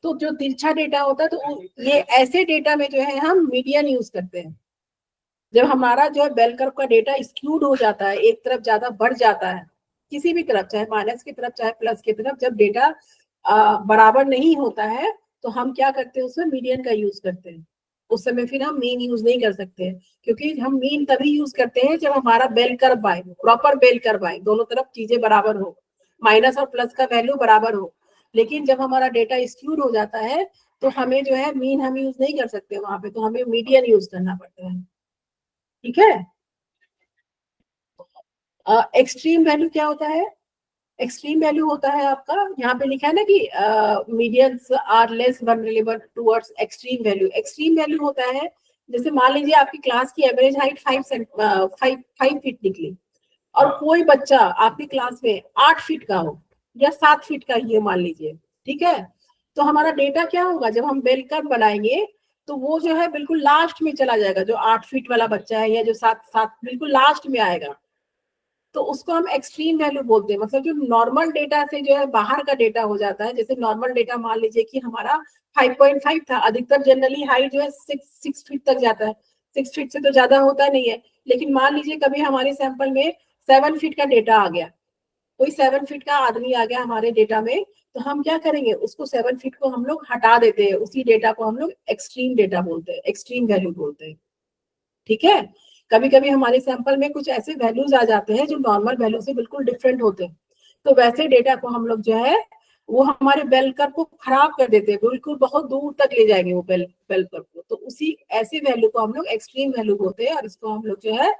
तो जो तिरछा डेटा होता है, तो ये ऐसे डेटा में जो है हम मीडियन यूज करते हैं। जब हमारा जो है बेल कर्व का डेटा स्क्यूड हो जाता है, एक तरफ ज्यादा बढ़ जाता है, किसी भी तरफ, चाहे माइनस की तरफ चाहे प्लस की तरफ, जब डेटा बराबर नहीं होता है, तो हम क्या करते हैं, उसमें मीडियन का यूज करते हैं। उस समय फिर हम मीन यूज नहीं कर सकते, क्योंकि हम मीन तभी यूज करते हैं जब हमारा बेल कर्व आए, प्रॉपर बेल कर्व आए, दोनों तरफ चीजें बराबर हो, माइनस और प्लस का वैल्यू बराबर हो। लेकिन जब हमारा डेटा स्क्यूड हो जाता है, तो हमें जो है मीन हम यूज नहीं कर सकते वहां पे, तो हमें मीडियन यूज करना पड़ता है। ठीक है। एक्सट्रीम वैल्यू क्या होता है, एक्सट्रीम वैल्यू होता है आपका, यहाँ पे लिखा है ना कि medians are less vulnerable towards extreme value. Extreme value होता है, जैसे मान लीजिए आपकी क्लास की एवरेज हाइट 5 फीट निकली, और कोई बच्चा आपकी क्लास में 8 फीट का हो या 7 फीट का ही मान लीजिए, ठीक है, तो हमारा डेटा क्या होगा, जब हम बेल कर्व बनाएंगे, तो वो जो है बिल्कुल लास्ट में चला जाएगा, जो 8 फीट वाला बच्चा है या जो 7 बिल्कुल लास्ट में आएगा, तो उसको हम एक्सट्रीम वैल्यू बोलते हैं। मतलब जो नॉर्मल डेटा से जो है बाहर का डेटा हो जाता है, जैसे नॉर्मल डेटा मान लीजिए कि हमारा 5.5 था, अधिकतर जनरली हाइट जो है 6 फीट तक जाता है, 6 फीट से तो ज्यादा होता नहीं है, लेकिन मान लीजिए कभी हमारे सैंपल में 7 फीट का डेटा आ गया, कोई 7 फीट का आदमी आ गया हमारे डेटा में, तो हम क्या करेंगे, उसको 7 फीट को हम लोग हटा देते हैं, उसी डेटा को हम लोग एक्सट्रीम डेटा बोलते हैं, एक्सट्रीम वैल्यू बोलते हैं। ठीक है। कभी कभी हमारे सैंपल में कुछ ऐसे वैल्यूज आ जाते हैं जो नॉर्मल वैल्यू से बिल्कुल डिफरेंट होते हैं, तो वैसे डेटा को हम लोग जो है वो हमारे बेल कर्व को खराब कर देते हैं, बिल्कुल बहुत दूर तक ले जाएंगे वो बेल कर्व को, तो उसी ऐसे वैल्यू को हम लोग एक्सट्रीम वैल्यू बोलते हैं, और इसको हम लोग जो है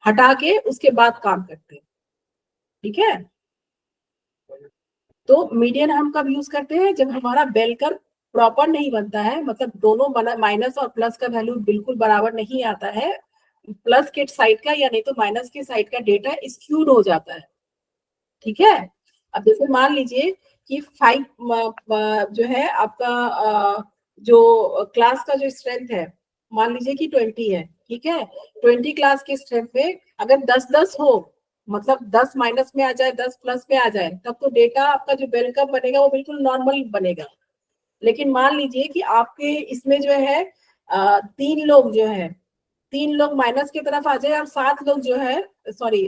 हटा के उसके बाद काम करते हैं। ठीक है। तो मीडियन हम कब यूज करते हैं, जब हमारा बेल कर्व प्रॉपर नहीं बनता है, मतलब दोनों माइनस और प्लस का वैल्यू बिल्कुल बराबर नहीं आता है, प्लस के साइड का या नहीं तो माइनस के साइड का डेटा स्क्यूड हो जाता है। ठीक है। अब जैसे मान लीजिए कि 5 जो है आपका जो क्लास का जो स्ट्रेंथ है, मान लीजिए कि 20 है, ठीक है, 20 क्लास के स्ट्रेंथ में अगर 10-10 हो, मतलब 10 माइनस में आ जाए 10 प्लस में आ जाए, तब तो डेटा आपका जो बेल कर्व बनेगा वो बिल्कुल नॉर्मल बनेगा। लेकिन मान लीजिए कि आपके इसमें जो है 3 लोग जो है, 3 लोग माइनस की तरफ आ जाए और 7 लोग जो है, सॉरी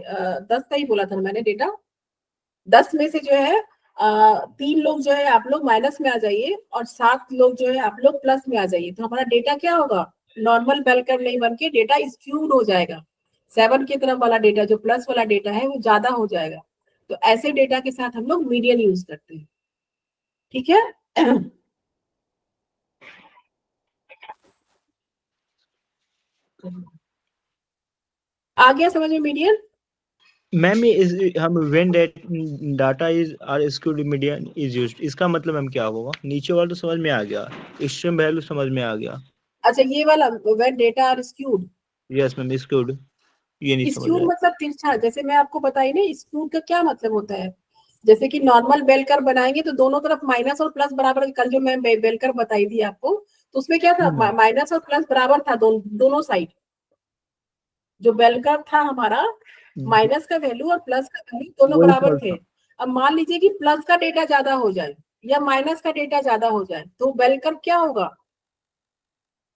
10 का ही बोला था मैंने डेटा, 10 में से जो है 3 लोग जो है आप लोग माइनस में आ जाइए और 7 लोग जो है आप लोग प्लस में आ जाइए, तो हमारा डेटा क्या होगा, नॉर्मल बेल कर्व नहीं बन के डेटा स्क्यूड हो जाएगा, 7 की तरफ वाला डेटा जो प्लस वाला डेटा है वो ज्यादा हो जाएगा। तो ऐसे डेटा के साथ हम लोग मीडियन यूज करते हैं। ठीक है। आ गया समझ में मीडियन? मैम ये हम when data is are skewed median is used, इसका मतलब हम क्या होगा, नीचे वाला तो समझ में आ गया, एक्सट्रीम वैल्यू समझ में आ गया। अच्छा, ये वाला when data are skewed, yes ma'am, skewed ये नहीं समझ स्क्यूड आया। मतलब तिरछा, जैसे मैं आपको बताई ना स्क्यूड का क्या मतलब होता है, जैसे कि नॉर्मल बेल कर्व बनाएंगे तो दोनों तरफ माइनस और प्लस बराबर, कल जो मैं बेल कर्व बताई थी आपको, तो उसमें क्या था, माइनस और प्लस बराबर था, दोनों साइड जो बेल कर्व था हमारा, माइनस का वैल्यू और प्लस का वैल्यू दोनों वो बराबर इक्वल थे। था। अब मान लीजिए कि प्लस का डेटा ज्यादा हो जाए या माइनस का डेटा ज्यादा हो जाए, तो बेल कर्व क्या होगा,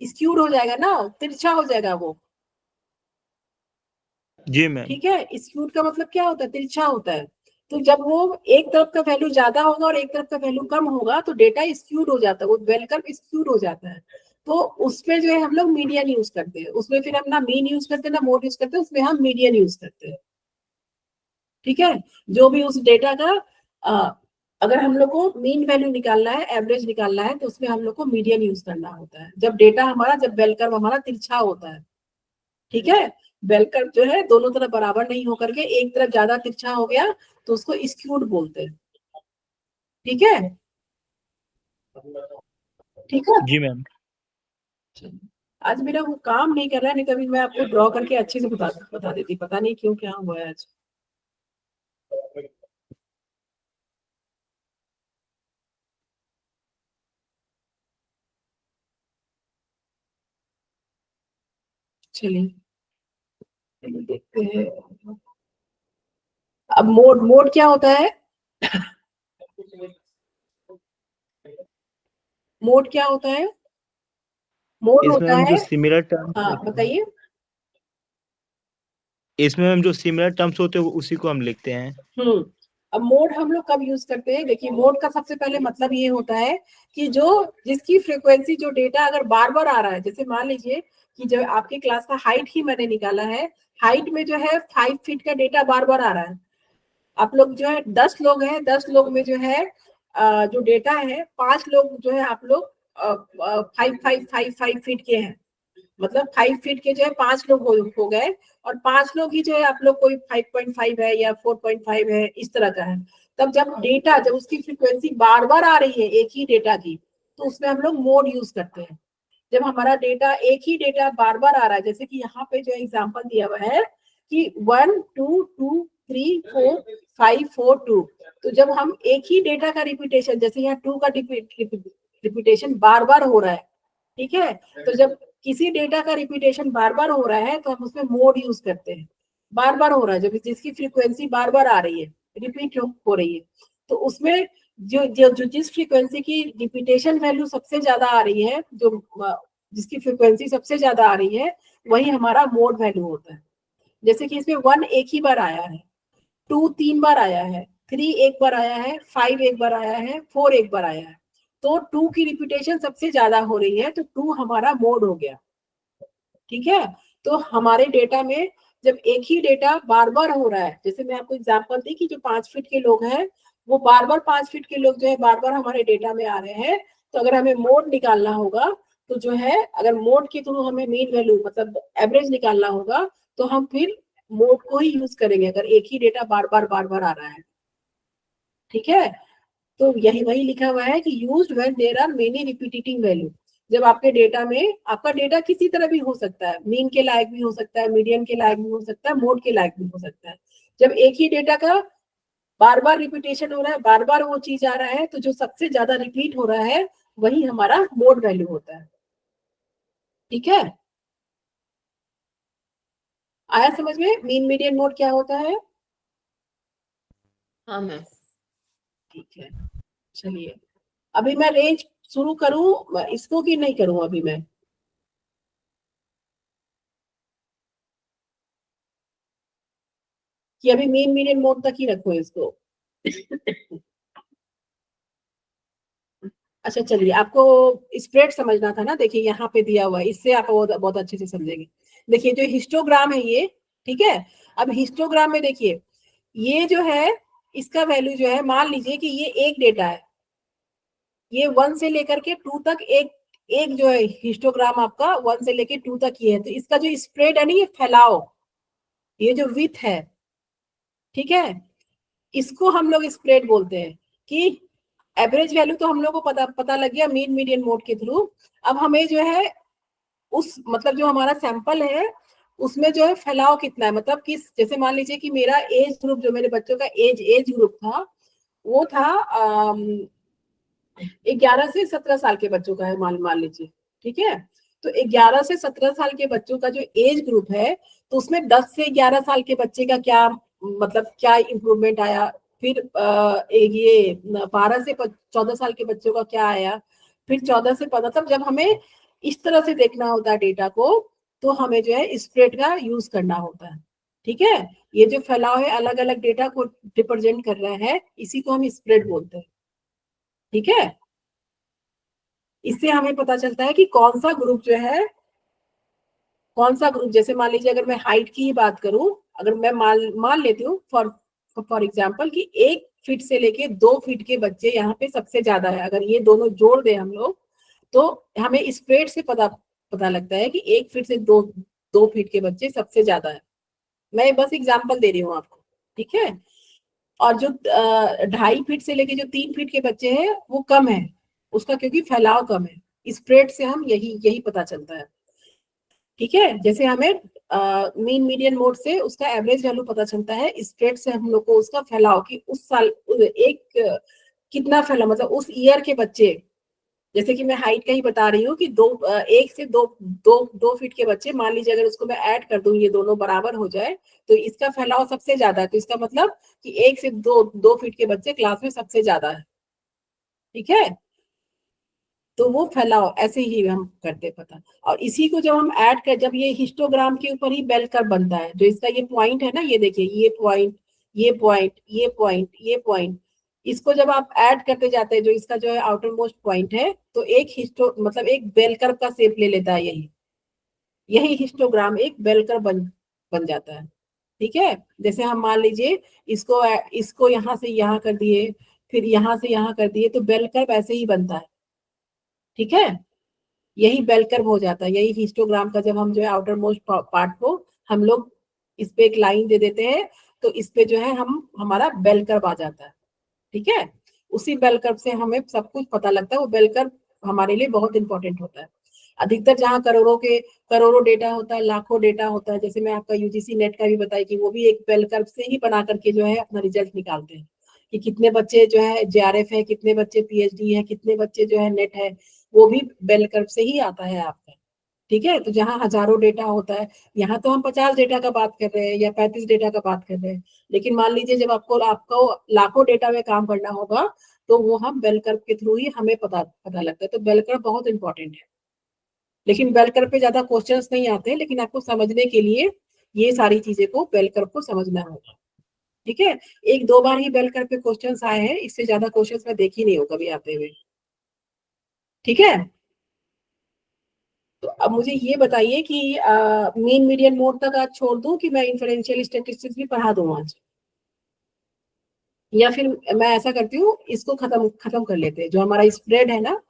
स्क्यूड हो जाएगा ना, तिरछा हो जाएगा वो। जी मैम। ठीक है। स्क्यूड का मतलब क्या होता है, तिरछा होता है। तो जब वो एक तरफ का वैल्यू ज्यादा होगा और एक तरफ का वैल्यू कम होगा, तो डेटा स्क्यूड हो जाता है, वो बेल कर्व स्क्यूड हो जाता है। तो उसमें जो है हम लोग मीडियन यूज करते हैं, उसमें फिर हम ना मीन यूज करते हैं ना मोड यूज करते हैं, उसमें हम मीडियन यूज करते हैं। ठीक है। जो भी उस डेटा का अगर हम लोग को मीन वैल्यू निकालना है, एवरेज निकालना है, तो उसमें हम लोग को मीडियन यूज करना होता है, जब डेटा हमारा, जब बेल कर्व हमारा तिरछा होता है। ठीक है। बेल कर्व जो है दोनों तरफ बराबर नहीं होकर के एक तरफ ज्यादा तिरछा हो गया, तो उसको स्क्यूड बोलते हैं। ठीक है। ठीक है। जी मैम। आज मेरा वो काम नहीं कर रहा है, नहीं तो अभी मैं आपको ड्रॉ करके अच्छे से बता देती, पता नहीं क्यों क्या हुआ है आज। चलिए देखते हैं। अब मोड क्या होता है? मोड क्या होता है? मोड इसमें होता हम जो है, सिमिलर टर्म्स हाँ बताइए। इसमें हम जो सिमिलर टर्म्स होते हैं उसी को हम लिखते हैं। अब मोड हम लोग कब यूज करते हैं? देखिए मोड का सबसे पहले मतलब ये होता है कि जो जिसकी फ्रीक्वेंसी, जो डेटा अगर बार बार आ रहा है, जैसे मान लीजिए कि जो आपके क्लास का हाइट ही मैंने निकाला है, हाइट में जो है 5 फीट का डेटा बार बार आ रहा है। आप लोग जो है 10 लोग हैं, 10 लोग में जो है जो डेटा है 5 लोग जो है आप लोग 5 फीट के हैं, मतलब 5 फीट के जो है 5 लोग हो गए, और 5 लोग ही जो है आप लोग कोई 5.5 है या 4.5 है, इस तरह का है। तब जब उसकी फ्रीक्वेंसी बार बार आ रही है एक ही डेटा की, तो उसमें हम लोग मोड यूज करते हैं। जब हमारा डेटा एक ही डेटा बार बार आ रहा है, जैसे कि यहाँ पे जो एग्जांपल दिया हुआ है कि 1 2 2 3 4 5 4 2, तो जब हम एक ही डेटा का रिपीटेशन, जैसे यहाँ 2 का रिपीटेशन बार बार हो रहा है, ठीक है, तो जब किसी डेटा का रिपीटेशन बार बार हो रहा है तो हम उसमें मोड यूज करते हैं। बार बार हो रहा है, जब जिसकी फ्रीक्वेंसी बार बार आ रही है, रिपीट हो रही है, तो उसमें जो जिस फ्रीक्वेंसी की रिपीटेशन वैल्यू सबसे ज्यादा आ रही है, जो जिसकी फ्रीक्वेंसी सबसे ज्यादा आ रही है, वही हमारा मोड वैल्यू होता है। जैसे कि इसमें 1 एक ही बार आया है, 2 3 बार आया है, 3 एक बार आया है, 5 एक बार आया है, 4 एक बार आया है, तो 2 की रिपीटेशन सबसे ज्यादा हो रही है, तो 2 हमारा मोड हो गया। ठीक है, तो हमारे डेटा में जब एक ही डेटा बार बार हो रहा है, जैसे मैं आपको एग्जांपल दी कि जो 5 फीट के लोग हैं, वो बार बार 5 फीट के लोग जो है बार बार हमारे डेटा में आ रहे हैं, तो अगर हमें मोड निकालना होगा, तो जो है अगर मोड के थ्रू हमें मीन वैल्यू मतलब एवरेज निकालना होगा, तो हम फिर मोड को ही यूज करेंगे अगर एक ही डेटा बार बार आ रहा है। ठीक है, तो यही वही लिखा हुआ है कि used when there are many repeating value. जब आपके डेटा में, आपका डेटा किसी तरह भी हो सकता है, मीन के लायक भी हो सकता है, मीडियन के लायक भी हो सकता है, मोड के लायक भी हो सकता है। जब एक ही डेटा का बार बार रिपीटेशन हो रहा है, बार बार वो चीज आ रहा है, तो जो सबसे ज्यादा रिपीट हो रहा है वही हमारा मोड वैल्यू होता है। ठीक है, आया समझ में मीन मीडियन मोड क्या होता है? हाँ मैम। ठीक है, चलिए अभी मैं रेंज शुरू करूं इसको कि नहीं करूं अभी मैं? कि अभी मीन मीडियन मोड तक ही रखो इसको? अच्छा चलिए, आपको स्प्रेड समझना था ना, देखिए यहाँ पे दिया हुआ है, इससे आप बहुत बहुत अच्छे से समझेंगे। देखिए जो हिस्टोग्राम है ये, ठीक है, अब हिस्टोग्राम में देखिए ये जो है, इसका वैल्यू जो है, मान लीजिए कि ये एक डेटा है, ये 1 से लेकर के 2 तक एक एक जो है हिस्टोग्राम आपका 1 से लेकर 2 तक ये है, तो इसका जो स्प्रेड है ना, ये फैलाव, ये जो विथ है, ठीक है, इसको हम लोग स्प्रेड बोलते हैं। कि एवरेज वैल्यू तो हम लोग को पता लग गया मीन मीडियन मोड के थ्रू। अब हमें जो है उस मतलब जो हमारा सैंपल है उसमें जो है फैलाव कितना है, मतलब किस, जैसे मान लीजिए कि मेरा एज ग्रुप, जो मेरे बच्चों का एज ग्रुप था, वो था 11 से 17 साल के बच्चों का है, मान लीजिए, ठीक है। तो 11 से 17 साल के बच्चों का जो एज ग्रुप है, तो उसमें 10 से 11 साल के बच्चे का क्या मतलब क्या इम्प्रूवमेंट आया, फिर ये 12 से 14 साल के बच्चों का क्या आया, फिर 14 से 15, मतलब जब हमें इस तरह से देखना होता है डेटा को, तो हमें जो है स्प्रेड का यूज करना होता है। ठीक है, ये जो फैलाव है अलग अलग डेटा को रिप्रेजेंट कर रहा है, इसी को हम स्प्रेड बोलते हैं। ठीक है, इससे हमें पता चलता है कि कौन सा ग्रुप जो है, कौन सा ग्रुप, जैसे मान लीजिए अगर मैं हाइट की ही बात करूं, अगर मैं मान लेती हूँ फॉर एग्जांपल कि 1 फीट से लेके 2 फीट के बच्चे यहाँ पे सबसे ज्यादा है, अगर ये दोनों जोड़ दें हम लोग, तो हमें स्प्रेड से पता लगता है कि 1 फीट से 2 फीट के बच्चे सबसे ज्यादा है। मैं बस एग्जाम्पल दे रही हूँ आपको, ठीक है। और जो 2.5 फीट से लेके जो 3 फीट के बच्चे हैं वो कम है उसका, क्योंकि फैलाव कम है। स्प्रेड से हम यही पता चलता है। ठीक है, जैसे हमें मीन मीडियन मोड से उसका एवरेज वैल्यू पता चलता है, स्प्रेड से हम लोग को उसका फैलाव, कि उस साल एक कितना फैला, मतलब उस ईयर के बच्चे जैसे कि मैं हाइट का ही बता रही हूँ कि 1 से 2 फीट के बच्चे, मान लीजिए अगर उसको मैं ऐड कर दूं, ये दोनों बराबर हो जाए, तो इसका फैलाव सबसे ज्यादा है। तो इसका मतलब कि 1 से 2 फीट के बच्चे क्लास में सबसे ज्यादा है। ठीक है, तो वो फैलाव ऐसे ही हम करते पता। और इसी को जब हम ऐड कर, जब ये हिस्टोग्राम के ऊपर ही बेल कर्व बनता है, जो इसका ये पॉइंट है ना, ये देखिए, ये पॉइंट, ये पॉइंट, ये पॉइंट, ये पॉइंट, इसको जब आप ऐड करते जाते हैं, जो इसका जो है आउटर मोस्ट पॉइंट है, तो एक मतलब एक बेल कर्व का शेप ले लेता है। यही यही हिस्टोग्राम एक बेल कर्व बन जाता है। ठीक है, जैसे हम मान लीजिए इसको यहाँ से यहाँ कर दिए, फिर यहाँ से यहाँ कर दिए, तो बेल कर्व ऐसे ही बनता है। ठीक है, यही बेल कर्व हो जाता है। यही हिस्टोग्राम का, जब हम जो है आउटर मोस्ट पार्ट को हम लोग इस पे एक लाइन दे देते हैं, तो इस पे जो है हमारा बेल कर्व आ जाता है। ठीक है, उसी बेल कर्व से हमें सब कुछ पता लगता है। वो बेल कर्व हमारे लिए बहुत इंपॉर्टेंट होता है। अधिकतर जहाँ करोड़ों डेटा होता है, लाखों डेटा होता है, जैसे मैं आपका यूजीसी नेट का भी बताई कि वो भी एक बेल कर्व से ही बना करके जो है अपना रिजल्ट निकालते हैं कि कितने बच्चे जो है जेआरएफ है, कितने बच्चे पीएचडी है, कितने बच्चे जो है नेट है, वो भी बेल कर्व से ही आता है आपका। ठीक है, तो जहाँ हजारों डेटा होता है, यहाँ तो हम 50 डेटा का बात कर रहे हैं या 35 डेटा का बात कर रहे हैं, लेकिन मान लीजिए जब आपको लाखों डेटा में काम करना होगा, तो वो हम बेल कर्व के थ्रू ही हमें पता लगता है। तो बेल कर्व बहुत इंपॉर्टेंट है, लेकिन बेल कर्व पे ज्यादा क्वेश्चंस नहीं आते, लेकिन आपको समझने के लिए ये सारी चीजें को, बेल कर्व को समझना होगा। ठीक है, 1-2 बार ही बेल कर्व पे क्वेश्चंस आए हैं, इससे ज्यादा क्वेश्चंस मैं देखी नहीं हूँ कभी आते हुए। ठीक है, तो अब मुझे ये बताइए कि मीन मीडियन मोड तक आज छोड़ दूं कि मैं इन्फरेंशियल स्टैटिस्टिक्स भी पढ़ा दूं आज, या फिर मैं ऐसा करती हूँ, इसको खत्म कर लेते हैं, जो हमारा स्प्रेड है ना।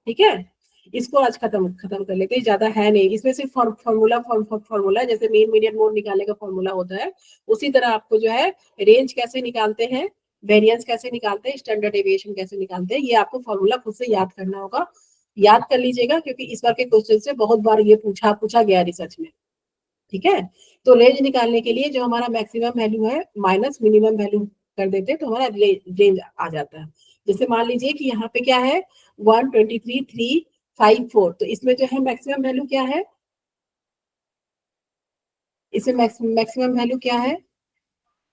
ठीक है, इसको आज खत्म कर लेते हैं, ज्यादा है नहीं इसमें, सिर्फ फॉर्मूला जैसे मीन मीडियन मोड निकालने का फॉर्मूला होता है, उसी तरह आपको जो है रेंज कैसे निकालते हैं, वेरिएंस कैसे निकालते हैं, स्टैंडर्ड डेविएशन कैसे निकालते हैं, ये आपको फॉर्मूला खुद से याद करना होगा। याद कर लीजिएगा, क्योंकि इस बार के क्वेश्चन से बहुत बार ये पूछा गया रिसर्च में। ठीक है, तो रेंज निकालने के लिए जो हमारा मैक्सिमम वैल्यू है माइनस मिनिमम वैल्यू कर देते हैं, तो हमारा रेंज आ जाता है। जैसे मान लीजिए कि यहाँ पे क्या है, 123,354, तो इसमें जो है मैक्सिमम वैल्यू क्या है, इसमें मैक्सिमम वैल्यू क्या है,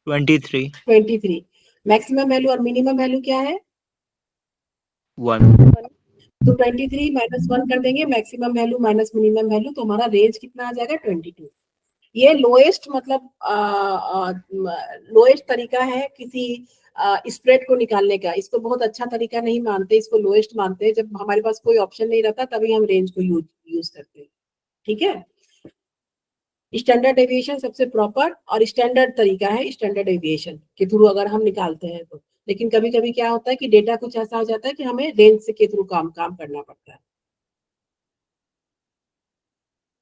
23 मैक्सिमम वैल्यू, और मिनिमम वैल्यू क्या है, 1 तो 23 माइनस 1 कर देंगे, maximum value minus minimum value, तो हमारा रेंज कितना आ जाएगा, 22। ये लोएस्ट मतलब लोएस्ट तरीका है किसी स्प्रेड को निकालने का। इसको बहुत अच्छा तरीका नहीं मानते, इसको लोएस्ट मानते हैं। जब हमारे पास कोई ऑप्शन नहीं रहता, तभी हम रेंज को यूज करते हैं। ठीक है, स्टैंडर्ड डेविएशन सबसे प्रॉपर और स्टैंडर्ड तरीका है, स्टैंडर्ड डेविएशन के थ्रू अगर हम निकालते हैं तो। लेकिन कभी कभी क्या होता है कि डेटा कुछ ऐसा हो जाता है कि हमें रेंज से के थ्रू काम करना पड़ता है।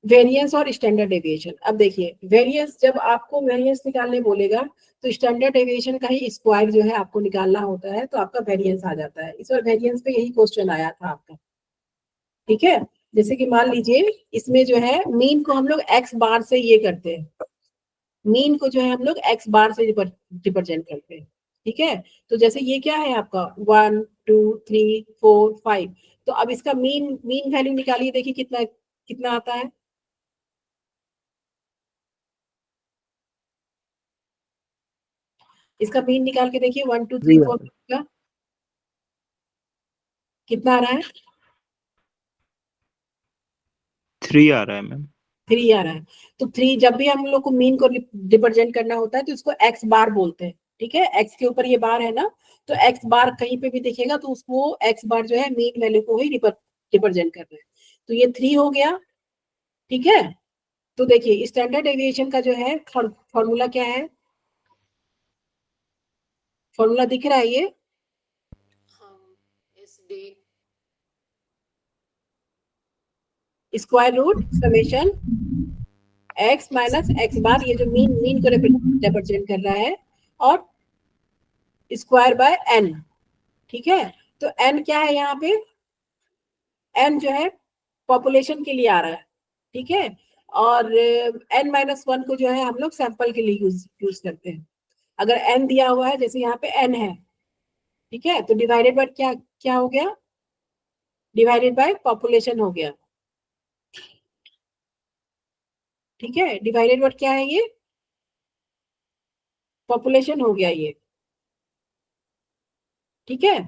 वेरिएंस और स्टैंडर्ड डेविएशन, अब देखिए वेरिएंस, जब आपको वेरिएंस निकालने बोलेगा, तो स्टैंडर्ड डेविएशन का ही स्क्वायर जो है आपको निकालना होता है, तो आपका वेरिएंस आ जाता है। इस बार वेरिएंस पे यही क्वेश्चन आया था आपका। ठीक है, जैसे कि मान लीजिए इसमें जो है मीन को हम लोग एक्स बार से ये करते हैं, मीन को जो है हम लोग एक्स बार से रिप्रेजेंट करते हैं। ठीक है, तो जैसे ये क्या है आपका 1 2 3 4 5, तो अब इसका मीन वैल्यू निकालिए, देखिए कितना कितना आता है। इसका मीन निकाल के देखिए, 1 2 3 4 का कितना आ रहा है, 3 आ रहा है मैम। 3 आ रहा है। तो 3, जब भी हम लोग को मीन को रिप्रेजेंट करना होता है, तो इसको एक्स बार बोलते हैं। ठीक है, एक्स के ऊपर ये बार है ना, तो एक्स बार कहीं पे भी दिखेगा तो उसको एक्स बार जो है मीन वैल्यू को ही रिप्रेजेंट कर रहे हैं। तो ये 3 हो गया। ठीक है, तो देखिए स्टैंडर्ड डेविएशन का जो है फॉर्मूला क्या है, फॉर्मूला दिख रहा है ये, square root summation X minus X bar, ये जो मीन को रिप्रेजेंट कर रहा है, और स्क्वायर बाय एन। ठीक है, तो एन क्या है यहाँ पे, एन जो है पॉपुलेशन के लिए आ रहा है। ठीक है, और एन माइनस 1 को जो है हम लोग सैंपल के लिए यूज करते हैं। अगर एन दिया हुआ है, जैसे यहाँ पे एन है, ठीक है, तो डिवाइडेड बाय क्या क्या हो गया, डिवाइडेड बाय पॉपुलेशन हो गया, ठीक है। डिवाइडेड बाय क्या है ये, पॉपुलेशन हो गया ये, ठीक है।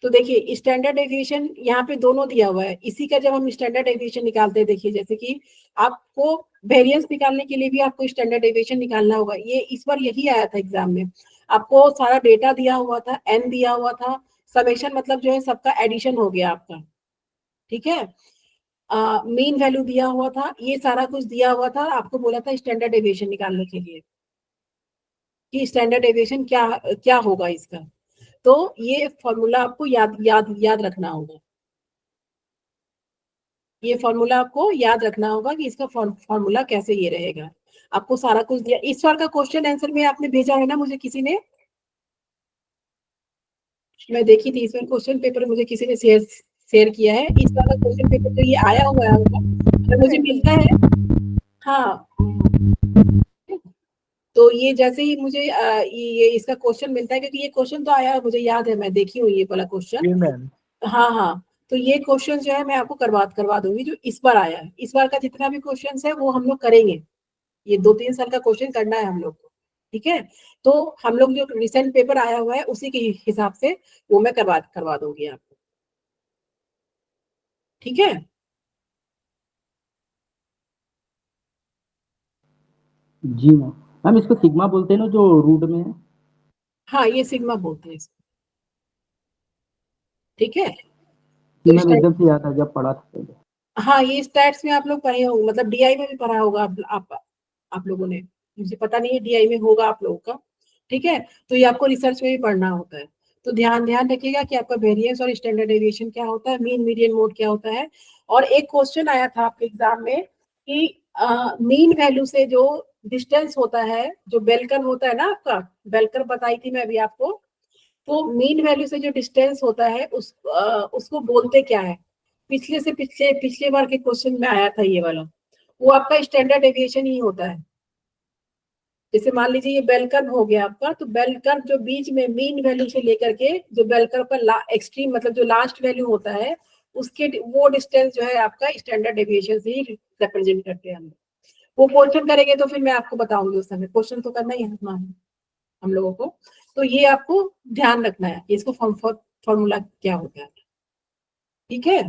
तो देखिए स्टैंडर्ड डेविएशन यहाँ पे दोनों दिया हुआ है, इसी का जब हम स्टैंडर्ड डेविएशन निकालते हैं, देखिए जैसे कि आपको वेरिएंस निकालने के लिए भी आपको स्टैंडर्ड डेविएशन निकालना होगा। ये इस बार यही आया था एग्जाम में, आपको सारा डेटा दिया हुआ था, एन दिया हुआ था, समेशन मतलब जो है सबका एडिशन हो गया आपका, ठीक है। मीन वैल्यू दिया हुआ था, ये सारा कुछ दिया हुआ था, आपको बोला था स्टैंडर्ड डेविएशन निकालने के लिए कि स्टैंडर्ड डेविएशन क्या क्या होगा इसका। तो ये फॉर्मूला आपको याद रखना होगा, ये फॉर्मूला आपको याद रखना होगा कि इसका फॉर्मूला कैसे ये रहेगा। आपको सारा कुछ दिया। इस बार का क्वेश्चन आंसर में आपने भेजा है ना मुझे, किसी ने, मैं देखी थी इस बार क्वेश्चन पेपर मुझे किसी ने शेयर किया है। इस बार का क्वेश्चन पेपर जो ये आया हुआ है अगर मुझे मिलता है, हाँ, तो ये जैसे ही मुझे ये इसका क्वेश्चन मिलता है, क्योंकि ये क्वेश्चन तो आया मुझे याद है, मैं देखी हूँ ये वाला क्वेश्चन, हाँ हाँ। तो ये क्वेश्चन जो है मैं आपको करवा दूंगी जो इस बार आया है। इस बार का जितना भी क्वेश्चन है वो हम लोग करेंगे, ये 2-3 साल का क्वेश्चन करना है हम लोग को, ठीक है। तो हम लोग जो रिसेंट पेपर आया हुआ है उसी के हिसाब से वो मैं करवा दूंगी आपको, ठीक है। जी मैम। मैम इसको सिग्मा बोलते हैं ना जो रूट में है? हाँ ये सिग्मा बोलते हैं इसको, ठीक है। जी तो मैम, एकदम से याद आ जब पढ़ा था पहले। हाँ ये स्टैट्स में आप लोग पढ़े होंगे, मतलब डीआई में भी पढ़ा होगा आप लोगों ने, मुझे पता नहीं है डीआई में होगा आप लोगों का, ठीक है। तो ये आपको रिसर्च में भी पढ़ना होता है। तो ध्यान रखिएगा कि आपका वेरिएंस और स्टैंडर्ड डेविएशन क्या होता है, मीन मीडियन मोड क्या होता है। और एक क्वेश्चन आया था आपके एग्जाम में कि मीन वैल्यू से जो डिस्टेंस होता है, जो बेल कर्व होता है ना आपका, बेल कर्व बताई थी मैं अभी आपको, तो मीन वैल्यू से जो डिस्टेंस होता है उसको बोलते क्या है। पिछले बार के क्वेश्चन में आया था ये वाला, वो आपका स्टैंडर्ड डेविएशन ही होता है। जैसे मान लीजिए ये बेल कर्व हो गया आपका, तो बेल कर्व जो बीच में मीन वैल्यू से लेकर के जो बेल कर्व का एक्सट्रीम मतलब जो लास्ट वैल्यू होता है उसके वो डिस्टेंस जो है आपका स्टैंडर्ड डेविएशन से ही रिप्रेजेंट करते हैं हम। वो क्वेश्चन करेंगे तो फिर मैं आपको बताऊंगी, उस समय क्वेश्चन तो करना ही है हम लोगों को। तो ये आपको ध्यान रखना है, इसको फॉर्मूला क्या होता है, ठीक है।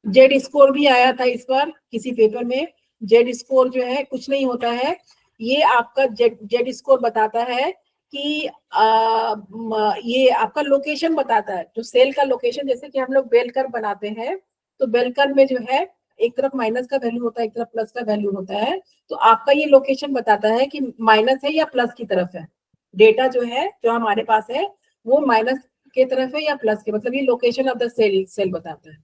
जेड स्कोर भी आया था इस बार किसी पेपर में। जेड स्कोर जो है कुछ नहीं होता है, ये आपका जेड स्कोर बताता है कि ये आपका लोकेशन बताता है, जो सेल का लोकेशन। जैसे कि हम लोग बेल कर्व बनाते हैं, तो बेल कर्व में जो है एक तरफ माइनस का वैल्यू होता है, एक तरफ प्लस का वैल्यू होता है। तो आपका ये लोकेशन बताता है कि माइनस है या प्लस की तरफ है। डेटा जो है जो हमारे पास है वो माइनस के तरफ है या प्लस के, मतलब ये लोकेशन ऑफ द सेल बताता है।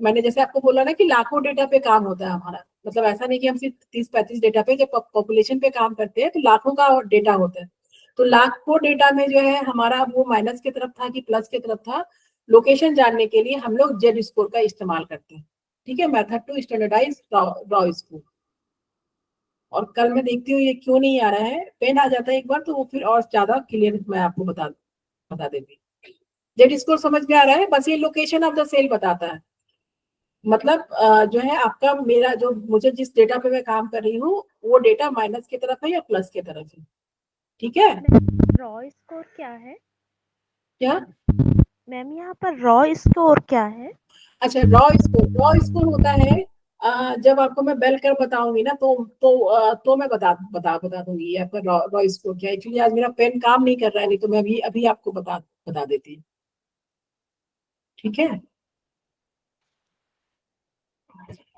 मैंने जैसे आपको बोला ना कि लाखों डेटा पे काम होता है हमारा, मतलब ऐसा नहीं कि हम सिर्फ 30-35 डेटा पे, जब पॉपुलेशन पे काम करते हैं तो लाखों का डेटा होता है। तो लाखों डेटा में जो है हमारा वो माइनस की तरफ था कि प्लस की तरफ था, लोकेशन जानने के लिए हम लोग जेड स्कोर का इस्तेमाल करते हैं, ठीक है। Method to standardize raw score. और कल मैं देखती हूँ ये क्यों नहीं आ रहा है, पेन आ जाता है एक बार तो वो फिर और ज्यादा क्लियर मैं आपको बता देती। जेड स्कोर समझ में आ रहा है, बस ये लोकेशन ऑफ द सेल बताता है। मतलब जो है आपका मेरा जो मुझे जिस डेटा पे मैं काम कर रही हूँ वो डेटा माइनस की तरफ है या प्लस की तरफ है, ठीक है। रॉ स्कोर क्या है क्या मैम, यहाँ पर रॉ स्कोर क्या है? अच्छा, रॉ स्कोर होता है जब आपको मैं बेल कर बताऊंगी ना तो मैं बता दूंगी ये आपका रॉ स्कोर क्या है। एक्चुअली आज मेरा पेन काम नहीं कर रहा है, नहीं तो मैं अभी आपको बता देती, ठीक है।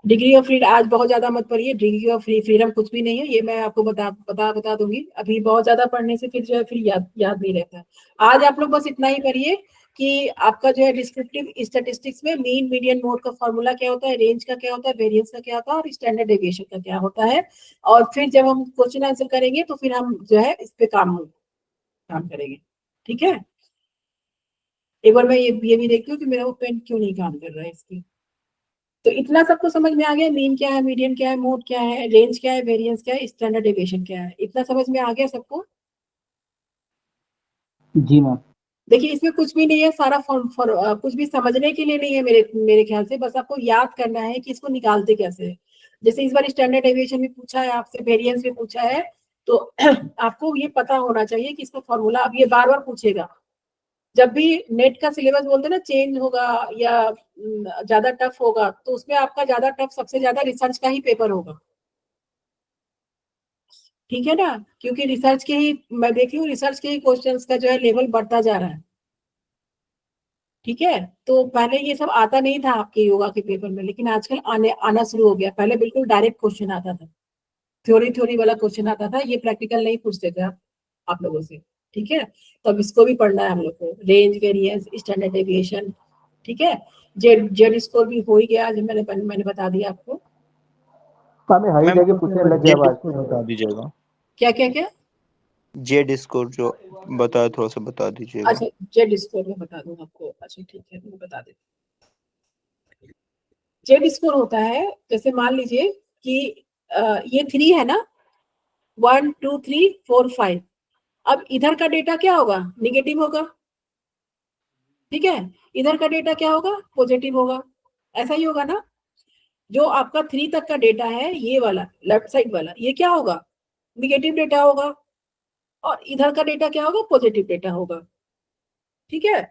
डिग्री ऑफ फ्रीडम आज बहुत ज्यादा मत पढ़िए, डिग्री ऑफ फ्रीडम कुछ भी नहीं है, ये मैं आपको बता दूंगी। अभी बहुत ज्यादा पढ़ने से फिर जो है फिर याद नहीं रहता। आज आप लोग बस इतना ही पढ़िए कि आपका जो है डिस्क्रिप्टिव स्टैटिस्टिक्स में मीन मीडियन मोड का फॉर्मूला क्या होता है, रेंज का क्या होता है, वेरिएंस का क्या होता है और स्टैंडर्ड डेविएशन का क्या होता है। और फिर जब हम क्वेश्चन आंसर करेंगे तो फिर हम जो है इस पे काम करेंगे, ठीक है। एक बार मैं ये भी देखती हूँ कि मेरा वो पेन क्यों नहीं काम कर रहा है इसकी। तो इतना सबको समझ में आ गया, मीन क्या है, मीडियन क्या है, मोड क्या है, रेंज क्या है, वेरिएंस क्या है, स्टैंडर्ड डेविएशन क्या है, इतना समझ में आ गया सबको। जी मैम। देखिए इसमें कुछ भी नहीं है, सारा कुछ भी समझने के लिए नहीं है मेरे ख्याल से, बस आपको याद करना है कि इसको निकालते कैसे है। जैसे इस बार स्टैंडर्ड डेविएशन भी पूछा है आपसे, वेरिएंस भी पूछा है, तो आपको ये पता होना चाहिए कि इसका फॉर्मूला, अब ये बार बार पूछेगा। जब भी नेट का सिलेबस बोलते हैं ना चेंज होगा या ज्यादा टफ होगा, तो उसमें आपका ज्यादा टफ सबसे ज्यादा रिसर्च का ही पेपर होगा, ठीक है ना, क्योंकि रिसर्च के ही, मैं देख रही हूँ रिसर्च के ही क्वेश्चंस का जो है लेवल बढ़ता जा रहा है, ठीक है। तो पहले ये सब आता नहीं था आपके योगा के पेपर में, लेकिन आजकल आना शुरू हो गया। पहले बिल्कुल डायरेक्ट क्वेश्चन आता था, थ्योरी वाला क्वेश्चन आता था, ये प्रैक्टिकल नहीं पूछते थे आप लोगों से, ठीक है। तो अब इसको भी पढ़ना है हम लोग को, रेंज, वेरिएंस, स्टैंडर्ड डेविएशन, ठीक है। जेड स्कोर भी हो ही गया, जो मैंने बता दिया आपको। तो हमें हरी मैम जगह पूछने लग गया जेड आवाज। स्कोर बता दीजिएगा, क्या क्या क्या? जेड स्कोर जो बताया थोड़ा सा बता दीजिएगा। अच्छा, जेड स्कोर में बता दूं आपको, अच्छा ठीक है, मैं बता देती हूँ। जेड स्कोर होता है, जैसे मान लीजिए कि ये 3 है ना, 1 2 3 4 5। अब इधर का डेटा क्या होगा? निगेटिव होगा, ठीक है। इधर का डेटा क्या होगा? पॉजिटिव होगा। ऐसा ही होगा ना। जो आपका 3 तक का डेटा है, ये वाला लेफ्ट साइड वाला, ये क्या होगा? निगेटिव डेटा होगा। और इधर का डेटा क्या होगा? पॉजिटिव डेटा होगा, ठीक है।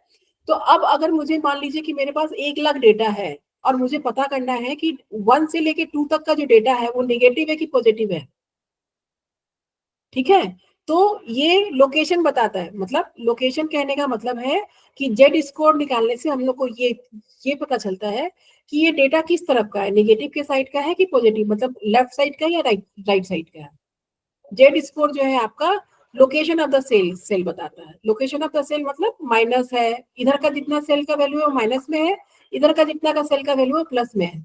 तो अब अगर मुझे मान लीजिए कि मेरे पास 1 लाख डेटा है, और मुझे पता करना है कि 1 से लेके 2 तक का जो डेटा है वो निगेटिव है कि पॉजिटिव है, ठीक है। तो ये लोकेशन बताता है, मतलब लोकेशन कहने का मतलब है कि जेड स्कोर निकालने से हम लोग को ये पता चलता है कि ये डेटा किस तरफ का है, निगेटिव के साइड का है कि पॉजिटिव, मतलब लेफ्ट साइड का या राइट साइड का है। जेड स्कोर जो है आपका लोकेशन ऑफ द सेल बताता है। लोकेशन ऑफ द सेल मतलब माइनस है, इधर का जितना सेल का वैल्यू है वो माइनस में है, इधर का जितना का सेल का वैल्यू है प्लस में है।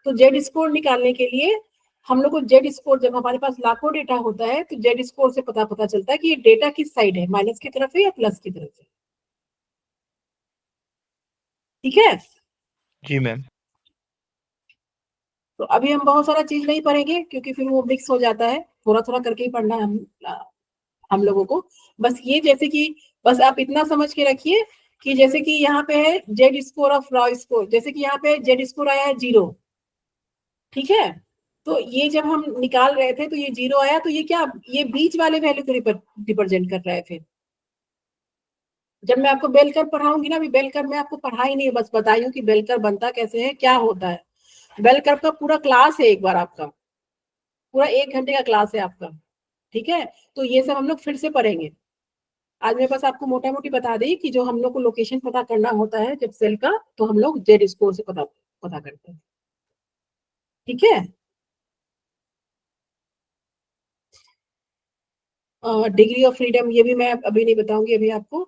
तो जेड स्कोर निकालने के लिए हम लोग को जेड स्कोर, जब हमारे पास लाखों डेटा होता है तो जेड स्कोर से पता चलता है कि ये डेटा किस साइड है, माइनस की तरफ है या प्लस की तरफ है, ठीक है। जी मैम। तो अभी हम बहुत सारा चीज नहीं पढ़ेंगे, क्योंकि फिर वो मिक्स हो जाता है, थोड़ा थोड़ा करके ही पढ़ना है हम लोगों को। बस ये, जैसे कि बस आप इतना समझ के रखिए कि जैसे कि यहाँ पे है Z score of raw score, जैसे कि यहाँ पे जेड स्कोर आया है 0, ठीक है। तो ये जब हम निकाल रहे थे तो ये 0 आया, तो ये क्या, ये बीच वाले वैल्यू को रिप्रेजेंट कर रहा है। फिर जब मैं आपको बेल कर्व पढ़ाऊंगी ना, अभी बेल कर्व मैं आपको पढ़ाई नहीं है, बस बताई हूँ कि बेल कर्व बनता कैसे है, क्या होता है। बेल कर्व का पूरा क्लास है, एक बार आपका पूरा 1 घंटे का क्लास है आपका, ठीक है। तो ये सब हम लोग फिर से पढ़ेंगे। आज मैं बस आपको मोटा मोटी बता दी कि जो हम लोग को लोकेशन पता करना होता है जब सेल का, तो हम लोग जेड स्कोर से पता करते हैं, ठीक है। डिग्री ऑफ फ्रीडम ये भी मैं अभी नहीं बताऊंगी अभी आपको।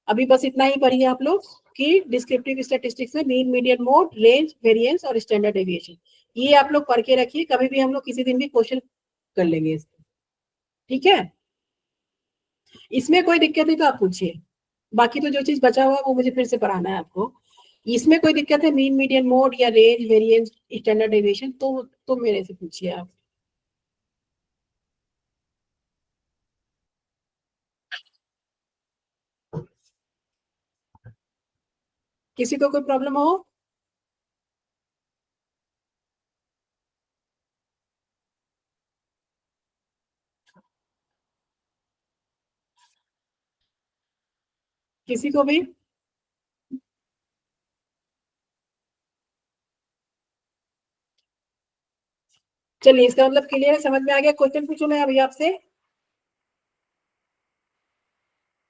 अभी बस इतना ही पढ़िए आप लोग कि डिस्क्रिप्टिव स्टैटिस्टिक्स में mean, median mode, range, variance और स्टैंडर्ड डेविएशन, ये आप लोग पढ़ के रखिए। कभी भी हम लोग किसी दिन भी क्वेश्चन कर लेंगे इसको, ठीक है। इसमें कोई दिक्कत है तो आप पूछिए, बाकी तो जो चीज बचा हुआ है वो मुझे फिर से पढ़ाना है आपको। इसमें कोई दिक्कत है मीन, मीडियन मोड या रेंज, वेरिएंस, स्टैंडर्ड डेविएशन, तो मेरे से पूछिए आप। किसी को कोई प्रॉब्लम हो? किसी को भी? चलिए, इसका मतलब क्लियर है, समझ में आ गया। क्वेश्चन पूछूं मैं अभी आपसे?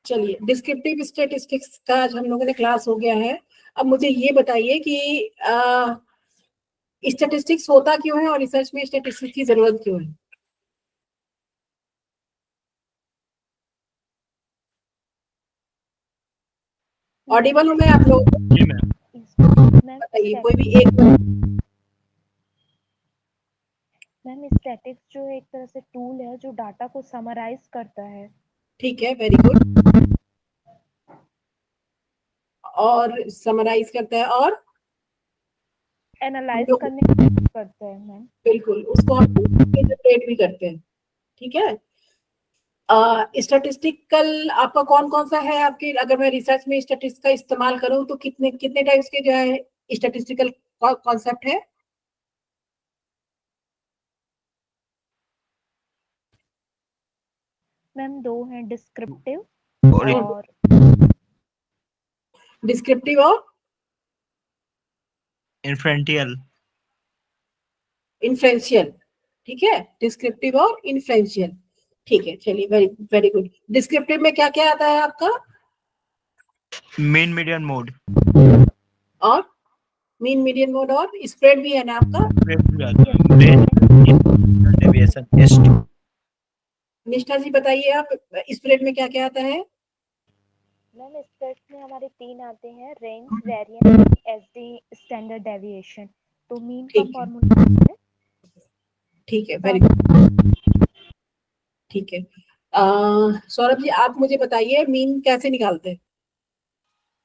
चलिए, डिस्क्रिप्टिव स्टैटिस्टिक्स का आज हम लोगों ने क्लास हो गया है। अब मुझे ये बताइए कि स्टैटिस्टिक्स होता क्यों है और रिसर्च में स्टैटिस्टिक्स की जरूरत क्यों है? ऑडिबल हूं मैं आप लोग? जी मैम। मैम बताइए कोई भी एक। मैम स्टैटिक्स जो है एक तरह से टूल है जो डाटा को समराइज करता है। ठीक है, वेरी गुड। और समराइज करता है और एनालाइज करने की कोशिश करता है मैम। बिल्कुल, उसको हम इंटरप्रेट भी करते हैं, ठीक है। स्टैटिस्टिकल आपका कौन कौन सा है आपके, अगर मैं रिसर्च में स्टैटिस्टिक्स का इस्तेमाल करूं तो कितने कितने टाइप्स के जो है स्टैटिस्टिकल कॉन्सेप्ट है? मैम दो हैं, डिस्क्रिप्टिव और और डिस्क्रिप्टिव और इन्फ्रेंटियल। इन्फ्रेंशियल, ठीक है, डिस्क्रिप्टिव और इन्फ्रेंशियल, ठीक है, चलिए, वेरी वेरी गुड। डिस्क्रिप्टिव में क्या क्या आता है आपका? मेन मीडियन मोड और मीन मीडियन मोड और स्प्रेड भी है ना आपका? डेविएशन एस्ट। निष्ठा जी बताइए आप, स्प्रेड में क्या क्या आता है? मैम स्प्रेड में हमारे 3 आते हैं, range, variance, SD, standard deviation. तो मीन का ठीक है। फॉर्मूला है, ठीक है, वेरी गुड, ठीक है। सौरभ जी आप मुझे बताइए मीन कैसे निकालते हैं?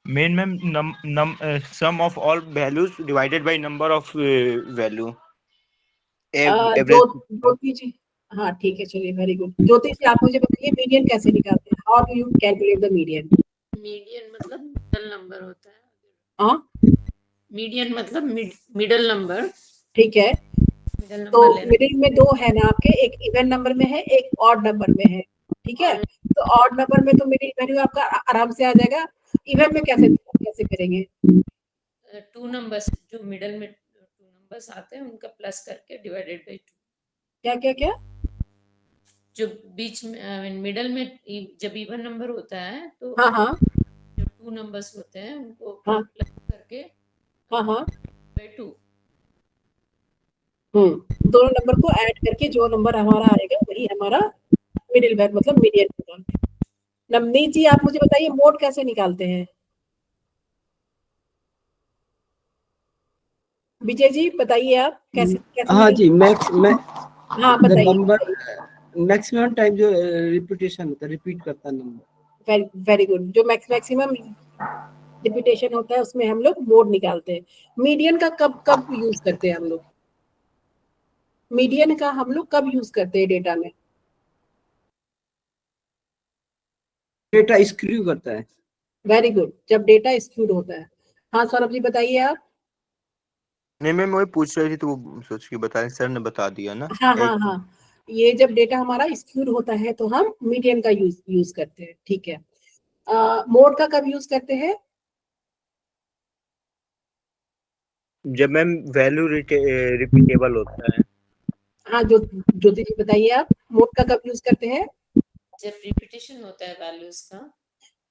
Mean ma'am sum of all values divided by number of value Jyoti ji, हाँ ठीक है, चलिए, वेरी गुड। ज्योति जी आप मुझे बताइए मीडियन कैसे निकालते हैं? How do you calculate the median? Median मतलब मिडल नंबर होता है। हाँ, मीडियन मतलब मिडल नंबर, ठीक है। मिडल तो नंबर लेना। मिडिल में दो है ना आपके, एक इवन नंबर में है, एक ऑड नंबर में है, ठीक है। तो ऑड नंबर में तो मिडिल वैल्यू आपका आराम से आ जाएगा, इवन में कैसे कैसे करेंगे? 2 नंबर्स जो मिडल में 2 नंबर्स आते हैं उनका प्लस करके डिवाइडेड बाय 2। क्या क्या क्या? जो बीच में मिडल में जब इवन नंबर होता है तो हाँ हाँ जो 2 नंबर्स होते हैं उनको हाँ प्लस करके हाँ हाँ, बाय 2। दोनों नंबर को ऐड करके जो नंबर हमारा आएगा वही हमारा मिडिल वैल्यू मतलब मीडियन होगा। नवनीत जी आप मुझे बताइए मोड कैसे निकालते हैं? विजय जी बताइए आप कैसे कैसे हाँ जी, हाँ द बताइए। नंबर मैक्सिमम टाइम जो रिपीटेशन होता है, रिपीट करता है नंबर। वेरी वेरी गुड, जो मैक्सिमम रिपीटेशन होता है उसमें हम लोग मोड निकालते हैं। मीडियन का कब कब यूज करते हैं हम लोग? मीडियन का हम लोग कब यूज करते हैं डेटा में? डेटा स्क्रू करता है। वेरी गुड, जब डेटा स्क्यूड होता है। हाँ सौरभ जी बताइए आप। नहीं मैम वही पूछ रही थी तो वो सोच के बताया, सर ने बता दिया ना। हाँ हाँ हाँ, ये जब डेटा हमारा स्क्यूड होता है तो हम मीडियन का यूज करते हैं, ठीक है। मोड का कब यूज करते हैं? जब मैम वैल्यू रिपीटेबल होता है। हाँ ज्योति जी बताइए आप मोड का कब यूज करते हैं? जब रिपीटेशन होता है वैल्यूज का।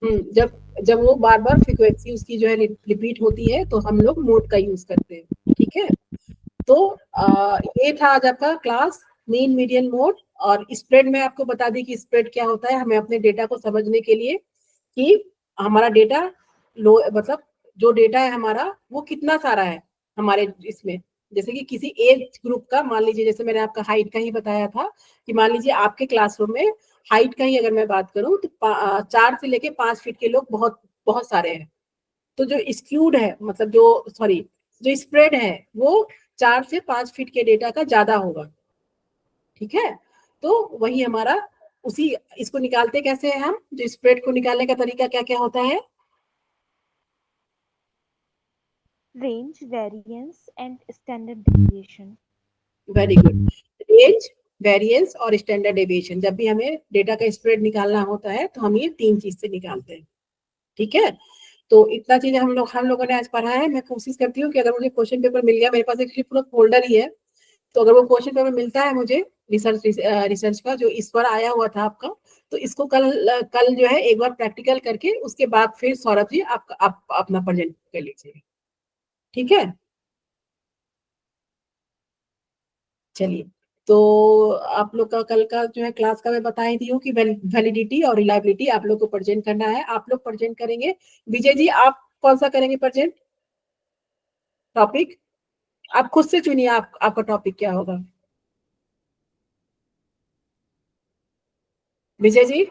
जब जब वो बार बार फ्रीक्वेंसी उसकी जो है रिपीट होती है तो हम लोग मोड का यूज करते हैं, ठीक है। तो ये था आज आपका क्लास, मीन मीडियन मोड। और स्प्रेड में आपको बता दी कि स्प्रेड क्या होता है, हमें अपने डेटा को समझने के लिए कि हमारा डेटा लो मतलब जो डेटा है हमारा वो कितना सारा है हमारे इसमें। जैसे कि किसी एज ग्रुप का, मान लीजिए जैसे मैंने आपका हाइट का ही बताया था कि मान लीजिए आपके क्लासरूम में हाइट का ही अगर मैं बात करूं तो 4 से लेके 5 फीट के लोग बहुत बहुत सारे हैं। तो जो स्क्यूड है मतलब जो सॉरी जो स्प्रेड है वो 4 से 5 फीट के डेटा का ज्यादा होगा, ठीक है। तो वही हमारा उसी इसको निकालते कैसे हैं हम, जो स्प्रेड को निकालने का तरीका क्या क्या होता है? Range, variance and standard deviation. Very good, range, variance और स्टैंडर्ड डेविएशन। जब भी हमें डेटा का स्प्रेड निकालना होता है तो हम ये 3 चीज से निकालते हैं, ठीक है। तो इतना चीज हम लोगों ने आज पढ़ा है। मैं कोशिश करती हूँ कि अगर मुझे क्वेश्चन पेपर मिल गया, मेरे पास एक्चुअली पूरा फोल्डर ही है, तो अगर वो क्वेश्चन पेपर मिलता है मुझे रिसर्च का जो इस बार आया हुआ था आपका, तो इसको कल कल जो है एक बार प्रैक्टिकल करके उसके बाद फिर सौरभ जी आप अपना प्रेजेंट कर लीजिए, ठीक है। चलिए, तो आप लोग का कल का जो है क्लास का मैं बता ही दी हूँ कि वैलिडिटी और रिलायबिलिटी आप लोग को प्रेजेंट करना है, आप लोग प्रेजेंट करेंगे। विजय जी आप कौन सा करेंगे प्रेजेंट टॉपिक? आप खुद से चुनिए आपका टॉपिक क्या होगा। विजय जी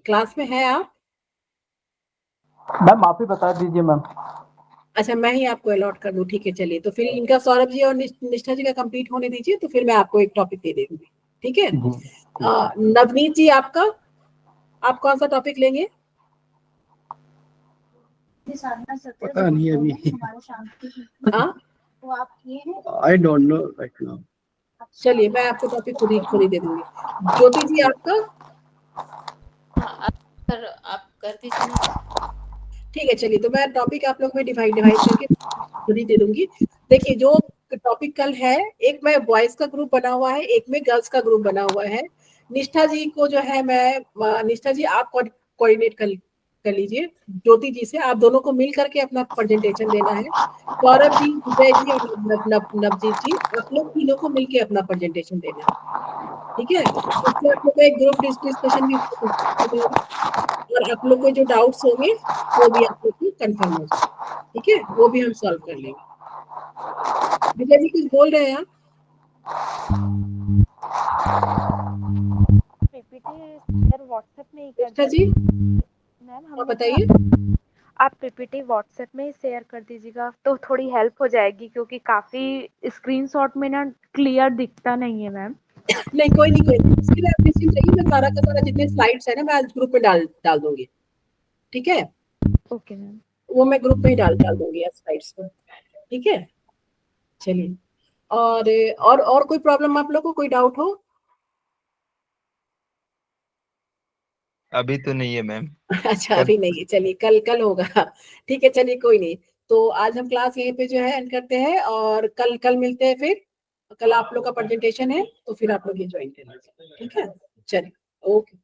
क्लास में है आप? मैम आप ही बता दीजिए मैम। अच्छा मैं ही आपको अलॉट कर दूं, ठीक है। चलिए तो फिर इनका सौरभ जी और निष्ठा जी का कंप्लीट होने दीजिए, तो फिर मैं आपको एक टॉपिक दे दूंगी, ठीक है। जी नवनीत जी आप कौन सा टॉपिक लेंगे? पता नहीं अभी। हाँ I don't know right now. चलिए मैं आपको टॉपिक खुद ही दे दूंगी। ज्योति जी आपका? सर आप कर दीजिए ना। ठीक है चलिए, तो मैं टॉपिक आप लोग में डिवाइड करके खुद ही दे दूंगी। देखिए जो टॉपिक कल है, एक में बॉयज का ग्रुप बना हुआ है, एक में गर्ल्स का ग्रुप बना हुआ है। निष्ठा जी को जो है निष्ठा जी आप कोऑर्डिनेट कर लीजिए ज्योति जी से, आप दोनों को मिल करके अपना प्रेजेंटेशन देना है। सौरभ जी, विजय जी और नवजीत जी, आप लोग तीनों को मिलके अपना प्रेजेंटेशन देना है, ठीक है? इससे आप लोग का एक ग्रुप डिस्कशन भी और आप लोग के जो डाउट्स होंगे वो भी आप लोग को कंफर्म हो जाए, ठीक है? वो भी हम सॉल्व कर लेंगे। विजय जी कुछ बोल रहे हैं आप? पीपीटी सर व्हाट्सएप में ही कर निष्ठा जी मैम। हम बताइए। आप पीपीटी व्हाट्सएप में ही शेयर कर दीजिएगा तो थोड़ी हेल्प हो जाएगी, क्योंकि काफी स्क्रीनशॉट में ना क्लियर दिखता नहीं है मैम। नहीं कोई नहीं, इसके लिए आप निश्चिंत रहिए, मैं सारा का सारा जितने स्लाइड्स है ना मैं आज ग्रुप में डाल दूंगी, ठीक है? Okay ma'am. वो मैं ग्रुप में ही डाल दूंगी स्लाइड्स को, ठीक है? चलिए, और कोई प्रॉब्लम आप लोग को, कोई डाउट हो? अभी तो नहीं है मैम। अच्छा अभी नहीं है, चलिए कल होगा, ठीक है? चलिए कोई नहीं, तो आज हम क्लास यहीं पे जो है एंड करते हैं और कल मिलते हैं। फिर कल आप लोग का प्रेजेंटेशन है तो फिर आप लोग ये ज्वाइन कर लीजिए, ठीक है? चलिए ओके।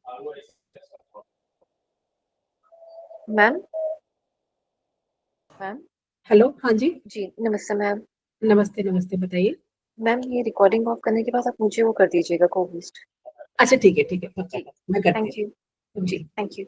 मैम मैम हेलो, हाँ जी, जी नमस्ते मैम। नमस्ते बताइए। मैम ये रिकॉर्डिंग ऑफ करने के बाद आप मुझे वो कर दीजिएगा को होस्ट। अच्छा ठीक है, पक्का मैं करती थैंक यू हूँ जी। Thank you.